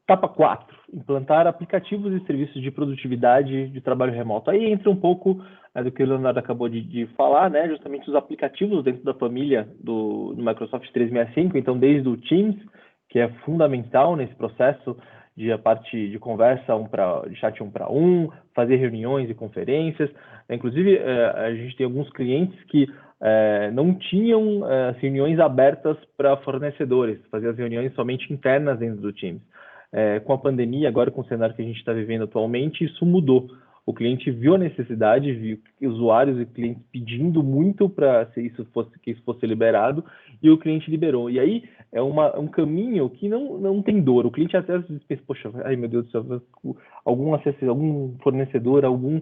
Etapa 4, implantar aplicativos e serviços de produtividade de trabalho remoto. Aí entra um pouco do que o Leonardo acabou de falar, né? Justamente os aplicativos dentro da família do Microsoft 365, então desde o Teams, que é fundamental nesse processo de a parte de conversa de chat 1 para 1, fazer reuniões e conferências. Inclusive, a gente tem alguns clientes que não tinham reuniões abertas para fornecedores, fazer as reuniões somente internas dentro do Teams. Com a pandemia, agora com o cenário que a gente está vivendo atualmente, isso mudou. O cliente viu a necessidade, viu usuários e clientes pedindo muito para que isso fosse liberado, e o cliente liberou. E aí é um caminho que não tem dor. O cliente até às vezes pensa, poxa, ai meu Deus do céu, algum fornecedor, algum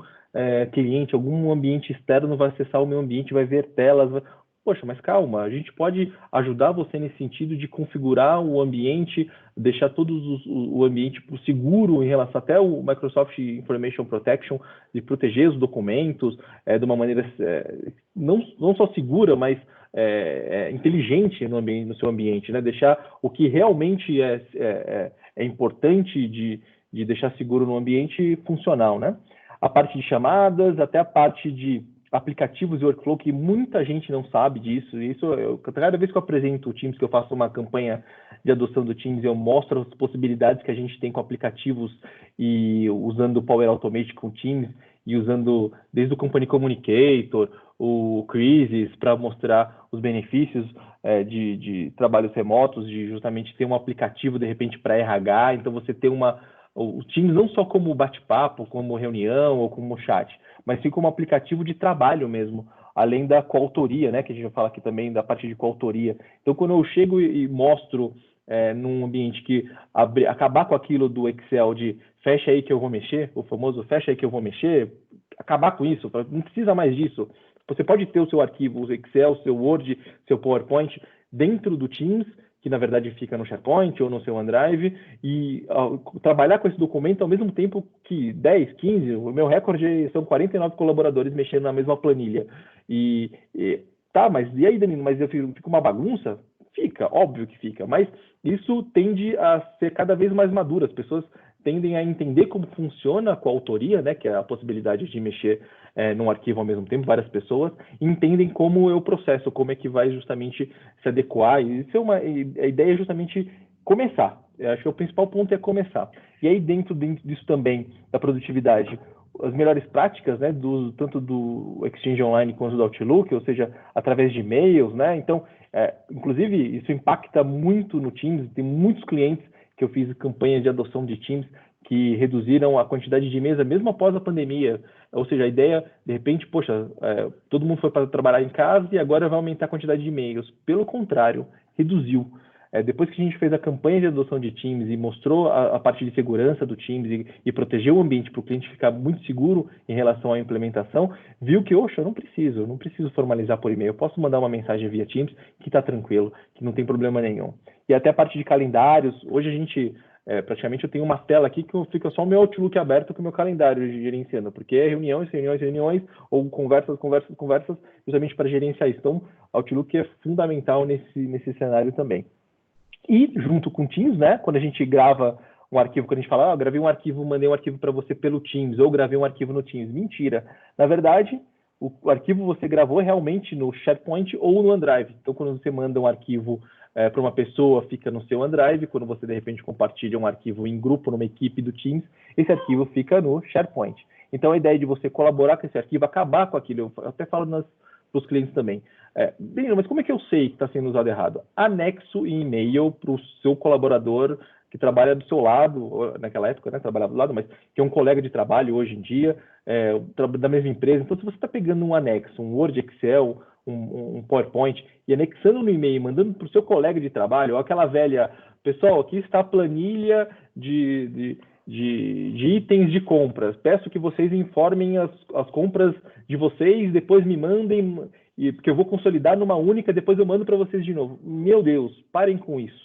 cliente, algum ambiente externo vai acessar o meu ambiente, vai ver telas. Poxa, mas calma, a gente pode ajudar você nesse sentido de configurar o ambiente, deixar o ambiente seguro em relação até o Microsoft Information Protection, de proteger os documentos de uma maneira não só segura, mas inteligente no seu ambiente, né? Deixar o que realmente é importante de deixar seguro no ambiente funcional, né? A parte de chamadas, até a parte de aplicativos e workflow, que muita gente não sabe disso. Cada vez que eu apresento o Teams, que eu faço uma campanha de adoção do Teams, eu mostro as possibilidades que a gente tem com aplicativos e usando o Power Automate com o Teams e usando desde o Company Communicator, o Crisis, para mostrar os benefícios de trabalhos remotos, de justamente ter um aplicativo, de repente, para RH. Então, você ter o Teams não só como bate-papo, como reunião ou como chat, mas sim como aplicativo de trabalho mesmo, além da coautoria, né, que a gente vai falar aqui também da parte de coautoria. Então, quando eu chego e mostro num ambiente que acabar com aquilo do Excel de fecha aí que eu vou mexer, o famoso fecha aí que eu vou mexer, acabar com isso, não precisa mais disso. Você pode ter o seu arquivo, o Excel, o seu Word, seu PowerPoint dentro do Teams, que na verdade fica no SharePoint ou no seu OneDrive, e trabalhar com esse documento ao mesmo tempo que 10, 15, o meu recorde são 49 colaboradores mexendo na mesma planilha. Tá, mas e aí, Danilo, mas fica uma bagunça? Fica, óbvio que fica, mas isso tende a ser cada vez mais maduro, as pessoas tendem a entender como funciona a coautoria, né, que é a possibilidade de mexer num arquivo ao mesmo tempo, várias pessoas, entendem como é o processo, como é que vai justamente se adequar. E a ideia é justamente começar. Eu acho que o principal ponto é começar. E aí, dentro disso também, da produtividade, as melhores práticas, né, tanto do Exchange Online quanto do Outlook, ou seja, através de e-mails, né? Então, inclusive, isso impacta muito no Teams. Tem muitos clientes que eu fiz campanhas de adoção de Teams que reduziram a quantidade de e-mails mesmo após a pandemia. Ou seja, a ideia, de repente, poxa, todo mundo foi para trabalhar em casa e agora vai aumentar a quantidade de e-mails. Pelo contrário, reduziu. Depois que a gente fez a campanha de adoção de Teams e mostrou a parte de segurança do Teams e protegeu o ambiente para o cliente ficar muito seguro em relação à implementação, viu que, oxa, eu não preciso formalizar por e-mail, eu posso mandar uma mensagem via Teams que está tranquilo, que não tem problema nenhum. E até a parte de calendários, hoje a gente, praticamente eu tenho uma tela aqui que fica só o meu Outlook aberto com o meu calendário gerenciando, porque é reuniões, ou conversas, justamente para gerenciar isso. Então, Outlook é fundamental nesse cenário também. E junto com o Teams, né, quando a gente grava um arquivo, quando a gente fala, gravei um arquivo, mandei um arquivo para você pelo Teams, ou gravei um arquivo no Teams. Mentira. Na verdade, o arquivo você gravou realmente no SharePoint ou no OneDrive. Então, quando você manda um arquivo para uma pessoa, fica no seu OneDrive. Quando você, de repente, compartilha um arquivo em grupo, numa equipe do Teams, esse arquivo fica no SharePoint. Então, a ideia de você colaborar com esse arquivo, acabar com aquilo, eu até falo para os clientes também. Mas como é que eu sei que está sendo usado errado? Anexo em e-mail para o seu colaborador que trabalha do seu lado, naquela época, né, trabalhava do lado, mas que é um colega de trabalho hoje em dia, da mesma empresa. Então, se você está pegando um anexo, um Word, Excel, um PowerPoint, e anexando no e-mail, mandando para o seu colega de trabalho, aquela velha, pessoal, aqui está a planilha de itens de compras. Peço que vocês informem as compras de vocês, depois me mandem, porque eu vou consolidar numa única, depois eu mando para vocês de novo. Meu Deus, parem com isso.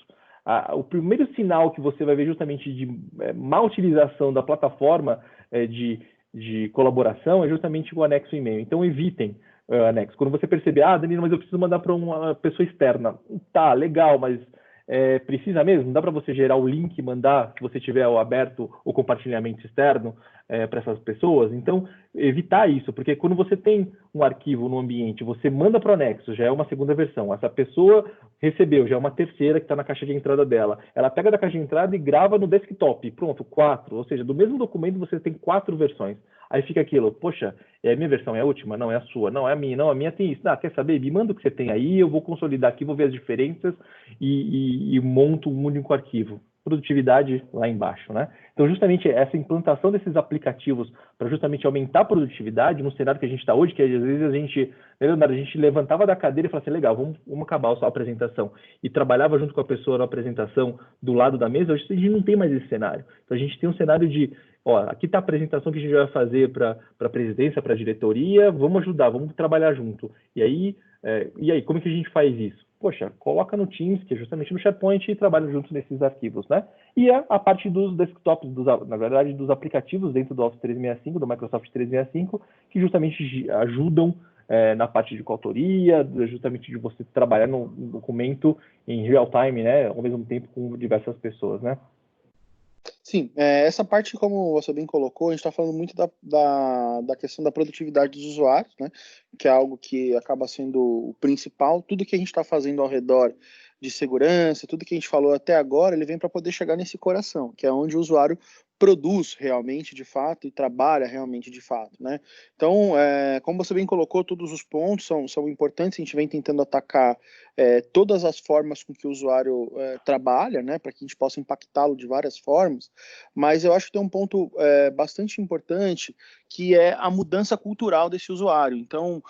O primeiro sinal que você vai ver justamente de má utilização da plataforma de colaboração é justamente o anexo e-mail. Então, evitem anexo. Quando você perceber, Danilo, mas eu preciso mandar para uma pessoa externa. Tá, legal, mas precisa mesmo? Não dá para você gerar o link e mandar, se você tiver aberto o compartilhamento externo para essas pessoas? Então, evitar isso, porque quando você tem um arquivo no ambiente, você manda para o anexo, já é uma segunda versão. Essa pessoa recebeu, já é uma terceira que está na caixa de entrada dela. Ela pega da caixa de entrada e grava no desktop. Pronto, 4. Ou seja, do mesmo documento você tem 4 versões. Aí fica aquilo, poxa, a minha versão é a última? Não, é a sua. Não, é a minha. Não, a minha tem isso. Quer saber? Me manda o que você tem aí, eu vou consolidar aqui, vou ver as diferenças e monto um único arquivo. Produtividade lá embaixo, né? Então, justamente essa implantação desses aplicativos para justamente aumentar a produtividade no cenário que a gente está hoje, que às vezes a gente levantava da cadeira e falava assim, legal, vamos acabar a apresentação, e trabalhava junto com a pessoa na apresentação do lado da mesa. Hoje a gente não tem mais esse cenário. Então, a gente tem um cenário de ó, aqui está a apresentação que a gente vai fazer para a presidência, para a diretoria, vamos ajudar, vamos trabalhar junto. E aí, como é que a gente faz isso? Poxa, coloca no Teams, que é justamente no SharePoint, e trabalha junto nesses arquivos, né? E a parte dos desktops, na verdade, dos aplicativos dentro do Office 365, do Microsoft 365, que justamente ajudam na parte de coautoria, justamente de você trabalhar no documento em real time, né? Ao mesmo tempo com diversas pessoas, né? Sim, essa parte, como você bem colocou, a gente está falando muito da questão da produtividade dos usuários, né? Que é algo que acaba sendo o principal. Tudo que a gente está fazendo ao redor de segurança, tudo que a gente falou até agora, ele vem para poder chegar nesse coração, que é onde o usuário produz realmente de fato e trabalha realmente de fato, né? Então, como você bem colocou, todos os pontos são importantes, a gente vem tentando atacar todas as formas com que o usuário trabalha, né, para que a gente possa impactá-lo de várias formas, mas eu acho que tem um ponto bastante importante, que é a mudança cultural desse usuário. Então,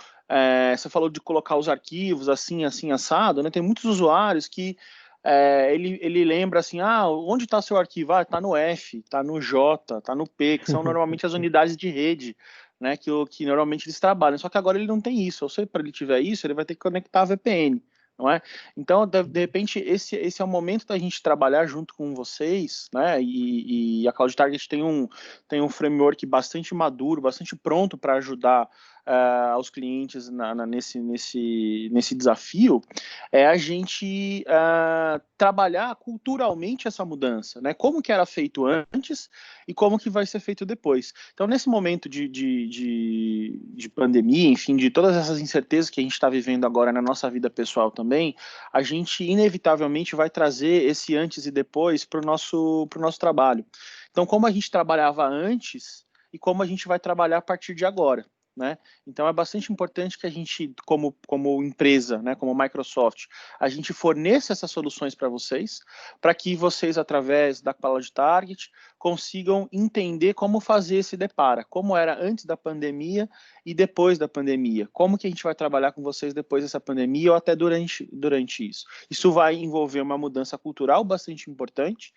você falou de colocar os arquivos assim, assim, assado, né? Tem muitos usuários que ele lembra assim, onde está seu arquivo? Está no F, está no J, está no P, que são normalmente as unidades de rede, né, que normalmente eles trabalham. Só que agora ele não tem isso. Ou se para ele tiver isso, ele vai ter que conectar a VPN. Não é? Então, de repente, esse é o momento da gente trabalhar junto com vocês, né? E a Cloud Target tem um framework bastante maduro, bastante pronto para ajudar aos clientes nesse desafio, é a gente trabalhar culturalmente essa mudança, né? Como que era feito antes e como que vai ser feito depois. Então, nesse momento de pandemia, enfim, de todas essas incertezas que a gente está vivendo agora na nossa vida pessoal também, a gente inevitavelmente vai trazer esse antes e depois para o nosso trabalho. Então, como a gente trabalhava antes e como a gente vai trabalhar a partir de agora. Né? Então é bastante importante que a gente, como empresa, né, como Microsoft, a gente forneça essas soluções para vocês, para que vocês, através da Cloud Target, consigam entender como fazer esse depara, como era antes da pandemia e depois da pandemia, como que a gente vai trabalhar com vocês depois dessa pandemia ou até durante isso. Isso vai envolver uma mudança cultural bastante importante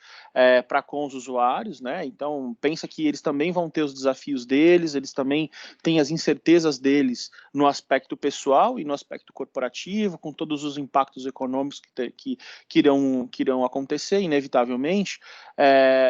para com os usuários, né? Então pensa que eles também vão ter os desafios deles, eles também têm as incertezas deles no aspecto pessoal e no aspecto corporativo, com todos os impactos econômicos que irão acontecer, inevitavelmente.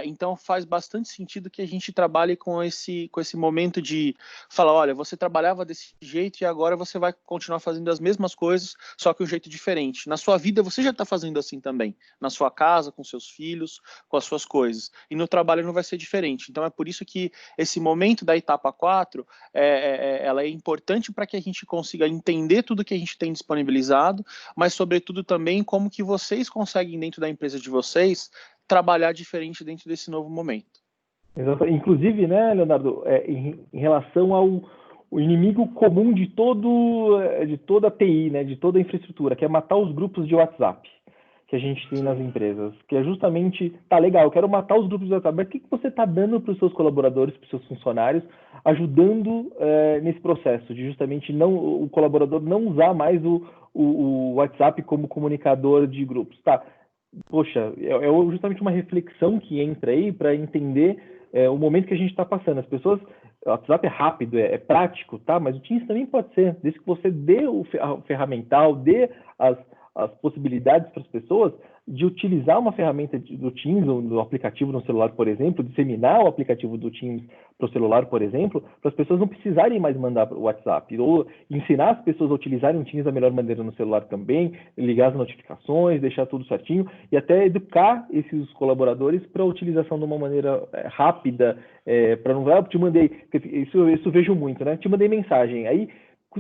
Então faz bastante sentido que a gente trabalhe com esse momento de falar, olha, você trabalhava desse jeito e agora você vai continuar fazendo as mesmas coisas, só que um jeito diferente. Na sua vida você já está fazendo assim também, na sua casa, com seus filhos, com as suas coisas. E no trabalho não vai ser diferente. Então é por isso que esse momento da etapa 4 ela é importante para que a gente consiga entender tudo que a gente tem disponibilizado, mas sobretudo também como que vocês conseguem dentro da empresa de vocês trabalhar diferente dentro desse novo momento. Inclusive, né, Leonardo, em relação ao inimigo comum de toda a TI, né, de toda a infraestrutura, que é matar os grupos de WhatsApp que a gente tem nas empresas, que é justamente, tá legal, eu quero matar os grupos de WhatsApp, mas o que você está dando para os seus colaboradores, para os seus funcionários, ajudando nesse processo de justamente o colaborador não usar mais o WhatsApp como comunicador de grupos, tá? Poxa, justamente uma reflexão que entra aí para entender o momento que a gente está passando. As pessoas, o WhatsApp é rápido, é prático, tá? Mas o Teams também pode ser, desde que você dê o ferramental, dê as possibilidades para as pessoas de utilizar uma ferramenta do Teams, ou do aplicativo no celular, por exemplo, disseminar o aplicativo do Teams para o celular, por exemplo, para as pessoas não precisarem mais mandar o WhatsApp, ou ensinar as pessoas a utilizarem o Teams da melhor maneira no celular também, ligar as notificações, deixar tudo certinho, e até educar esses colaboradores para a utilização de uma maneira rápida, para não te mandei, isso eu vejo muito, né? Te mandei mensagem, aí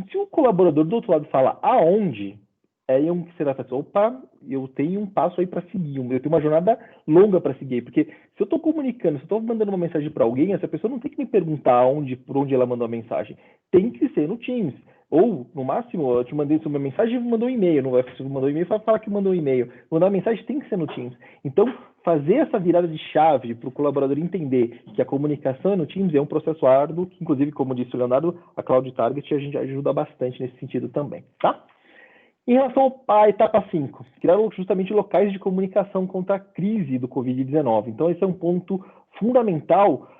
se o colaborador do outro lado fala aonde, aí você vai falar, opa, eu tenho um passo aí para seguir, eu tenho uma jornada longa para seguir, porque se eu estou comunicando, se eu estou mandando uma mensagem para alguém, essa pessoa não tem que me perguntar por onde ela mandou a mensagem, tem que ser no Teams, ou no máximo, eu te mandei uma mensagem e mandou um e-mail, não vai mandou um e-mail, só falar que mandou um e-mail, mandar uma mensagem tem que ser no Teams, então fazer essa virada de chave para o colaborador entender que a comunicação no Teams é um processo árduo, que inclusive, como disse o Leonardo, a Cloud Target a gente ajuda bastante nesse sentido também, tá? Em relação à etapa 5, criar justamente locais de comunicação contra a crise do Covid-19. Então, esse é um ponto fundamental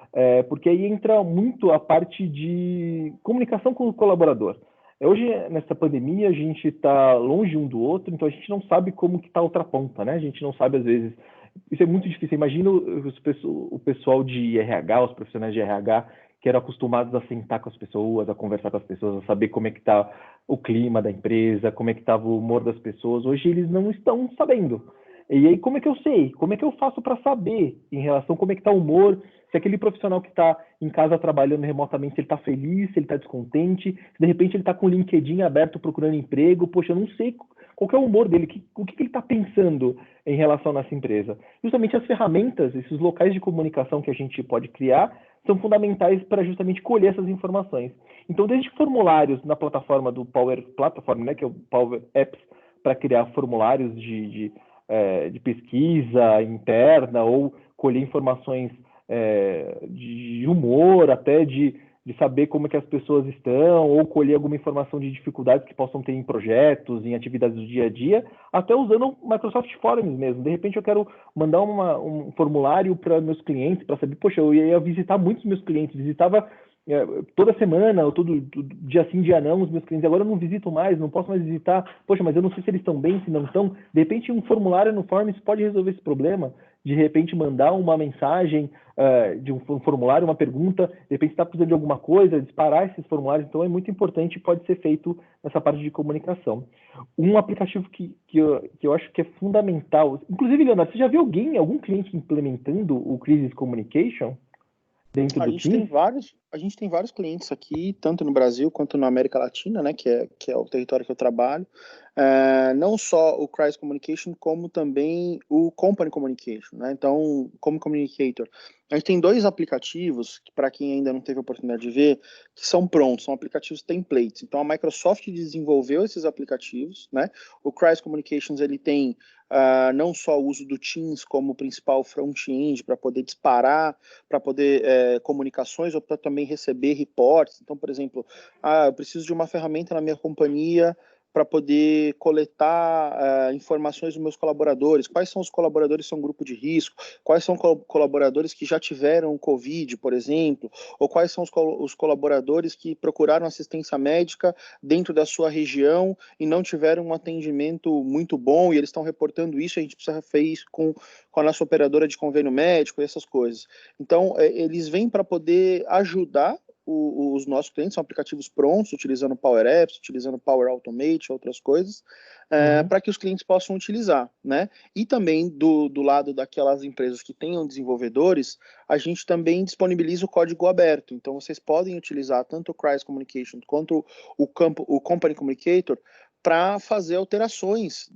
porque aí entra muito a parte de comunicação com o colaborador. Hoje, nessa pandemia, a gente está longe um do outro, então a gente não sabe como que está a outra ponta, né? A gente não sabe, às vezes, isso é muito difícil. Imagina o pessoal de RH, os profissionais de RH, que eram acostumados a sentar com as pessoas, a conversar com as pessoas, a saber como é que está o clima da empresa, como é que estava o humor das pessoas. Hoje eles não estão sabendo. E aí, como é que eu sei? Como é que eu faço para saber em relação a como é que está o humor? Se aquele profissional que está em casa trabalhando remotamente, se ele está feliz, se ele está descontente, se de repente ele está com o LinkedIn aberto procurando emprego, poxa, eu não sei qual que é o humor dele, o que ele está pensando em relação à nossa empresa. Justamente as ferramentas, esses locais de comunicação que a gente pode criar, são fundamentais para justamente colher essas informações. Então, desde formulários na plataforma do Power Platform, né, que é o Power Apps, para criar formulários de pesquisa interna ou colher informações de humor, até de saber como é que as pessoas estão, ou colher alguma informação de dificuldades que possam ter em projetos, em atividades do dia a dia, até usando o Microsoft Forms mesmo. De repente eu quero mandar um formulário para meus clientes, para saber, poxa, eu ia visitar muitos meus clientes, visitava toda semana, ou todo dia sim, dia não, os meus clientes. Agora eu não visito mais, não posso mais visitar. Poxa, mas eu não sei se eles estão bem, se não estão. De repente, um formulário no Forms pode resolver esse problema. De repente, mandar uma mensagem de um formulário, uma pergunta. De repente, está precisando de alguma coisa, disparar esses formulários. Então, é muito importante e pode ser feito nessa parte de comunicação. Um aplicativo que eu acho que é fundamental. Inclusive, Leonardo, você já viu algum cliente implementando o Crisis Communication dentro do Teams? A gente tem vários clientes aqui, tanto no Brasil quanto na América Latina, né, que é o território que eu trabalho. Não só o Crisis Communication, como também o Company Communication, né? Então, como Communicator. A gente tem 2 aplicativos, que para quem ainda não teve a oportunidade de ver, que são prontos, são aplicativos templates. Então, a Microsoft desenvolveu esses aplicativos, né? O Crisis Communications, ele tem não só o uso do Teams como principal front-end para poder disparar, para poder comunicações, ou para também receber reportes. Então, por exemplo, eu preciso de uma ferramenta na minha companhia para poder coletar informações dos meus colaboradores. Quais são os colaboradores que são grupo de risco? Quais são colaboradores que já tiveram Covid, por exemplo? Ou quais são os colaboradores que procuraram assistência médica dentro da sua região e não tiveram um atendimento muito bom e eles estão reportando isso, a gente precisa fazer isso com a nossa operadora de convênio médico e essas coisas. Então, eles vêm para poder ajudar os nossos clientes, são aplicativos prontos, utilizando Power Apps, utilizando Power Automate, outras coisas, para que os clientes possam utilizar, né? E também do lado daquelas empresas que tenham desenvolvedores, a gente também disponibiliza o código aberto. Então, vocês podem utilizar tanto o Crisis Communication quanto o Company Communicator para fazer alterações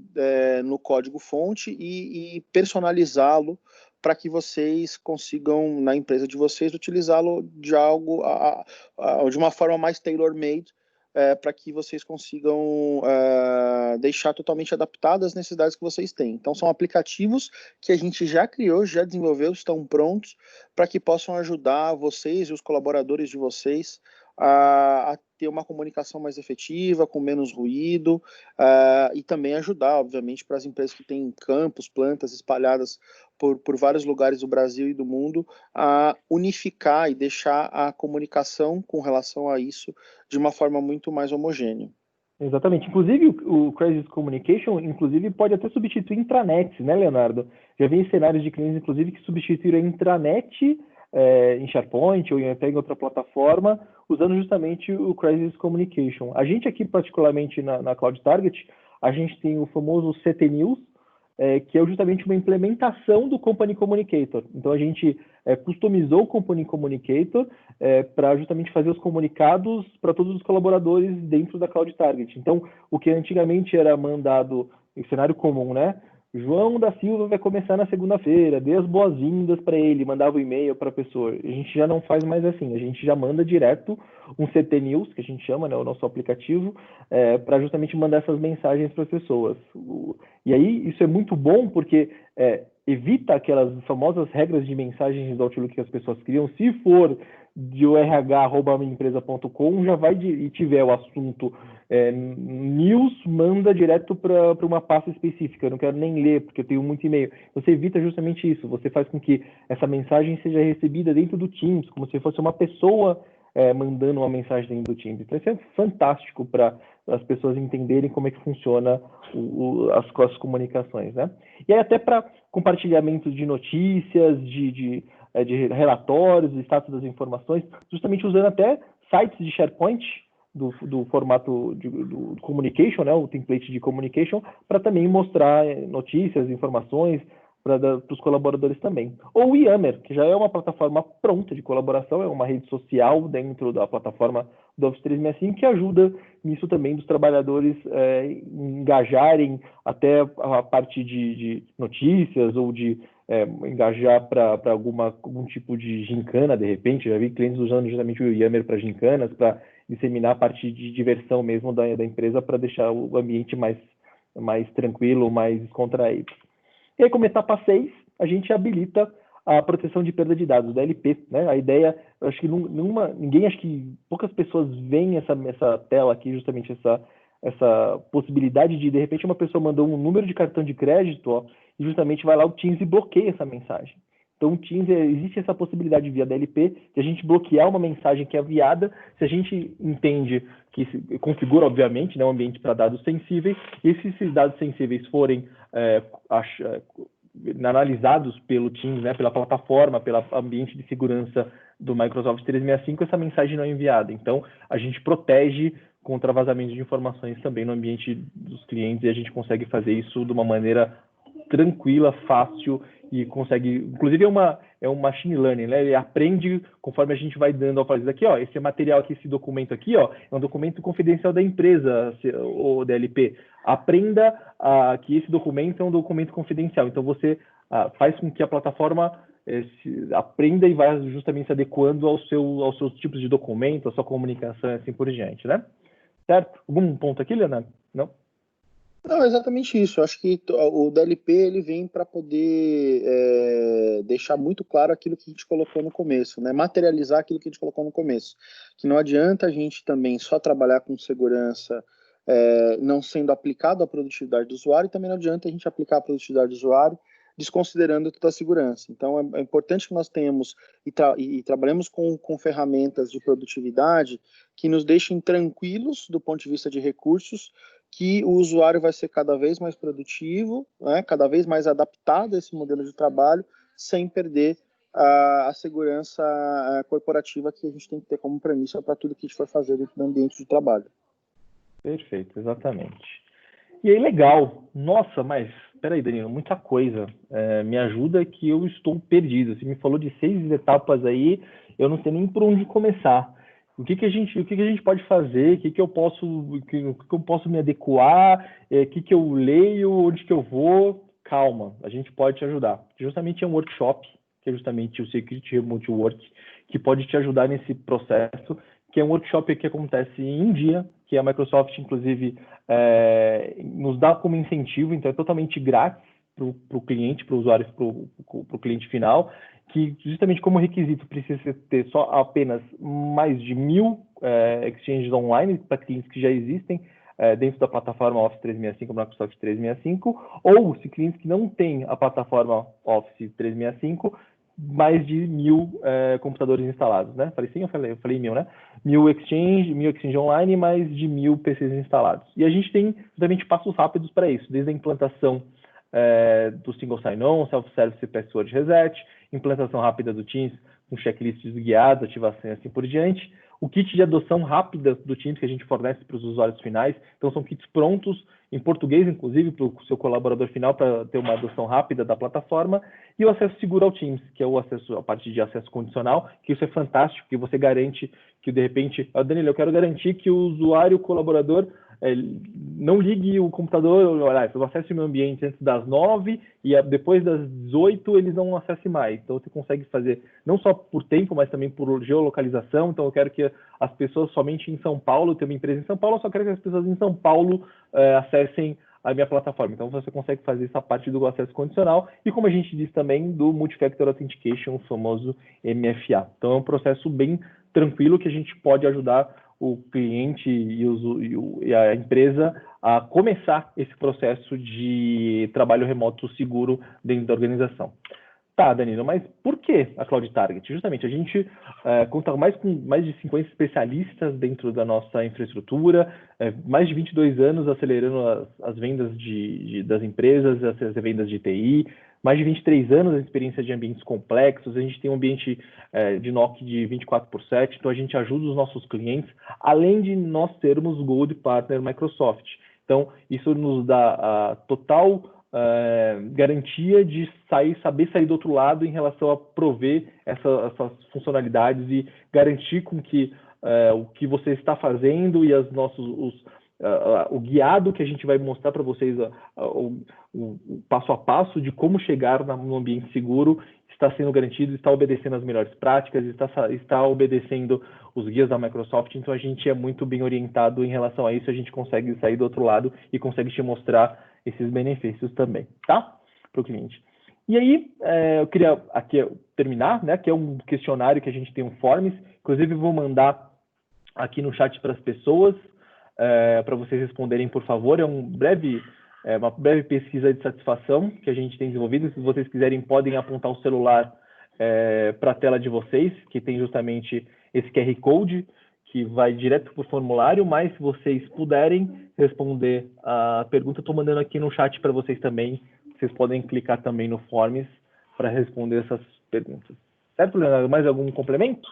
no código-fonte e personalizá-lo para que vocês consigam, na empresa de vocês, utilizá-lo de de uma forma mais tailor-made, para que vocês consigam deixar totalmente adaptado às necessidades que vocês têm. Então, são aplicativos que a gente já criou, já desenvolveu, estão prontos para que possam ajudar vocês e os colaboradores de vocês a ter uma comunicação mais efetiva, com menos ruído, e também ajudar, obviamente, para as empresas que têm campos, plantas espalhadas por vários lugares do Brasil e do mundo, a unificar e deixar a comunicação com relação a isso de uma forma muito mais homogênea. Exatamente. Inclusive, o Crisis Communication, inclusive, pode até substituir intranets, né, Leonardo? Já vi cenários de clientes, inclusive, que substituíram a intranet em SharePoint ou até em outra plataforma, usando justamente o Crisis Communication. A gente aqui, particularmente na Cloud Target, a gente tem o famoso CT News, que é justamente uma implementação do Company Communicator. Então, a gente customizou o Company Communicator para justamente fazer os comunicados para todos os colaboradores dentro da Cloud Target. Então, o que antigamente era mandado em cenário comum, né? João da Silva vai começar na segunda-feira, dê as boas-vindas para ele, mandava um e-mail para a pessoa. A gente já não faz mais assim, a gente já manda direto um CT News, que a gente chama, né, o nosso aplicativo, para justamente mandar essas mensagens para as pessoas. E aí, isso é muito bom porque evita aquelas famosas regras de mensagens do Outlook que as pessoas criam. Se for de rh@minhaempresa.com, já vai e tiver o assunto news, manda direto para uma pasta específica. Eu não quero nem ler, porque eu tenho muito e-mail. Você evita justamente isso. Você faz com que essa mensagem seja recebida dentro do Teams, como se fosse uma pessoa mandando uma mensagem dentro do Teams. Então, isso é fantástico para as pessoas entenderem como é que funciona as comunicações, né? E aí, até para compartilhamento de notícias, de relatórios, de status das informações, justamente usando até sites de SharePoint, do formato do communication, né, o template de communication, para também mostrar notícias, informações para os colaboradores também. Ou o Yammer, que já é uma plataforma pronta de colaboração, é uma rede social dentro da plataforma do Office 365 que ajuda nisso também dos trabalhadores engajarem até a parte de notícias ou de engajar para algum tipo de gincana, de repente. Já vi clientes usando justamente o Yammer para gincanas, para disseminar a parte de diversão mesmo da empresa, para deixar o ambiente mais tranquilo, mais descontraído. E aí, como etapa 6, a gente habilita a proteção de perda de dados, da DLP, né? A ideia, eu acho que poucas pessoas veem essa tela aqui, justamente essa possibilidade de repente, uma pessoa mandou um número de cartão de crédito, ó, e justamente vai lá o Teams e bloqueia essa mensagem. Então, o Teams, existe essa possibilidade via DLP de a gente bloquear uma mensagem que é enviada, se a gente entende que configura, obviamente, né, um ambiente para dados sensíveis, e se esses dados sensíveis forem analisados pelo Teams, né, pela plataforma, pelo ambiente de segurança do Microsoft 365, essa mensagem não é enviada. Então, a gente protege contra vazamento de informações também no ambiente dos clientes, e a gente consegue fazer isso de uma maneira tranquila, fácil, e consegue, inclusive é um machine learning, né? Ele aprende conforme a gente vai dando, fazer aqui, ó, esse material aqui, esse documento aqui, ó, é um documento confidencial da empresa, o DLP. Aprenda que esse documento é um documento confidencial. Então você faz com que a plataforma aprenda e vai justamente se adequando aos seus tipos de documento, à sua comunicação e assim por diante, né? Certo? Algum ponto aqui, Leonardo? Não? Não, é exatamente isso. Eu acho que o DLP ele vem para poder deixar muito claro aquilo que a gente colocou no começo, né? Materializar aquilo que a gente colocou no começo. Que não adianta a gente também só trabalhar com segurança não sendo aplicado à produtividade do usuário, e também não adianta a gente aplicar a produtividade do usuário desconsiderando toda a segurança. Então, é importante que nós tenhamos e trabalhemos com ferramentas de produtividade que nos deixem tranquilos do ponto de vista de recursos, que o usuário vai ser cada vez mais produtivo, né, cada vez mais adaptado a esse modelo de trabalho, sem perder a segurança corporativa que a gente tem que ter como premissa para tudo que a gente for fazer dentro do ambiente de trabalho. Perfeito, exatamente. E aí, legal. Nossa, mas peraí, Danilo, muita coisa. Me ajuda que eu estou perdido. Você me falou de 6 etapas aí, eu não sei nem por onde começar. O que a gente pode fazer? O que eu posso me adequar? O que eu leio? Onde que eu vou? Calma, a gente pode te ajudar. Justamente é um workshop, que é justamente o Security Remote Work, que pode te ajudar nesse processo, que é um workshop que acontece em um dia, que a Microsoft, inclusive, nos dá como incentivo, então é totalmente grátis para o cliente, para o usuário, para o cliente final, que justamente como requisito precisa ter só apenas mais de 1.000 exchanges online para clientes que já existem dentro da plataforma Office 365, Microsoft 365, ou se clientes que não têm a plataforma Office 365, mais de 1.000 computadores instalados, né? Falei sim, eu falei 1.000, né? 1.000 exchange online e mais de 1.000 PCs instalados. E a gente tem justamente passos rápidos para isso, desde a implantação do Single Sign-On, Self-Service e Password Reset, implantação rápida do Teams com checklists guiados, ativação e assim por diante. O kit de adoção rápida do Teams que a gente fornece para os usuários finais. Então, são kits prontos, em português, inclusive, para o seu colaborador final, para ter uma adoção rápida da plataforma. E o acesso seguro ao Teams, que é a parte de acesso condicional, que isso é fantástico, que você garante que, de repente, Danilo, eu quero garantir que o usuário, o colaborador, não ligue o computador, olha, eu acesso o meu ambiente antes das 9 e depois das 18 eles não acessem mais. Então você consegue fazer não só por tempo, mas também por geolocalização. Então eu quero que as pessoas somente em São Paulo, tem uma empresa em São Paulo, eu só quero que as pessoas em São Paulo acessem a minha plataforma. Então, você consegue fazer essa parte do acesso condicional e, como a gente diz também, do Multifactor Authentication, o famoso MFA. Então, é um processo bem tranquilo que a gente pode ajudar o cliente e a empresa a começar esse processo de trabalho remoto seguro dentro da organização. Tá, Danilo, mas por que a Cloud Target? Justamente, a gente conta com mais de 50 especialistas dentro da nossa infraestrutura, mais de 22 anos acelerando as vendas das empresas, as vendas de TI, mais de 23 anos de experiência de ambientes complexos, a gente tem um ambiente de NOC de 24/7, então a gente ajuda os nossos clientes, além de nós sermos Gold Partner Microsoft. Então, isso nos dá a total garantia de saber sair do outro lado em relação a prover essas funcionalidades e garantir com que o que você está fazendo e o guiado que a gente vai mostrar para vocês, o passo a passo de como chegar no ambiente seguro, está sendo garantido, está obedecendo as melhores práticas, está obedecendo os guias da Microsoft. Então a gente é muito bem orientado em relação a isso, a gente consegue sair do outro lado e consegue te mostrar esses benefícios também, tá? Para o cliente. E aí, eu queria aqui terminar, né? Que é um questionário que a gente tem um Forms, inclusive eu vou mandar aqui no chat para as pessoas, para vocês responderem, por favor. É uma breve pesquisa de satisfação que a gente tem desenvolvido. Se vocês quiserem, podem apontar o celular para a tela de vocês, que tem justamente esse QR Code, que vai direto para o formulário, mas se vocês puderem responder a pergunta, estou mandando aqui no chat para vocês também. Vocês podem clicar também no Forms para responder essas perguntas. Certo, Leonardo? Mais algum complemento?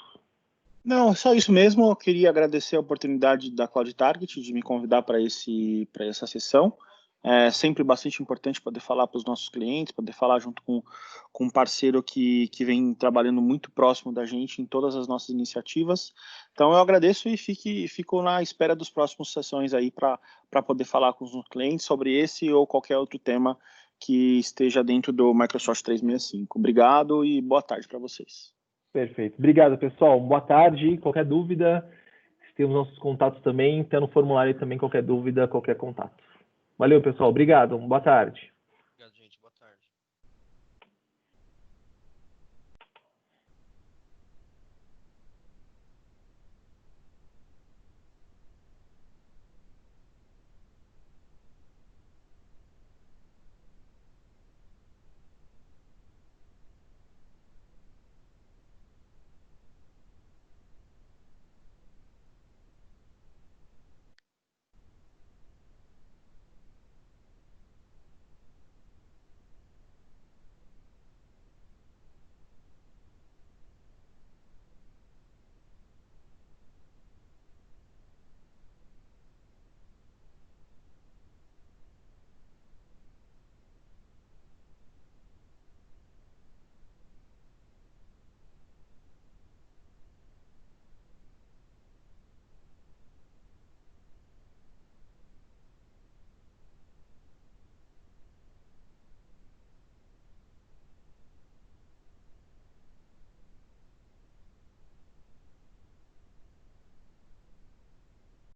Não, só isso mesmo. Eu queria agradecer a oportunidade da Cloud Target de me convidar para essa sessão. É sempre bastante importante poder falar para os nossos clientes, poder falar junto com um parceiro que vem trabalhando muito próximo da gente em todas as nossas iniciativas. Então, eu agradeço e fico na espera dos próximos sessões aí para poder falar com os clientes sobre esse ou qualquer outro tema que esteja dentro do Microsoft 365. Obrigado e boa tarde para vocês. Perfeito. Obrigado, pessoal. Boa tarde. Qualquer dúvida, temos nossos contatos também. Tem no formulário também qualquer dúvida, qualquer contato. Valeu, pessoal. Obrigado. Boa tarde.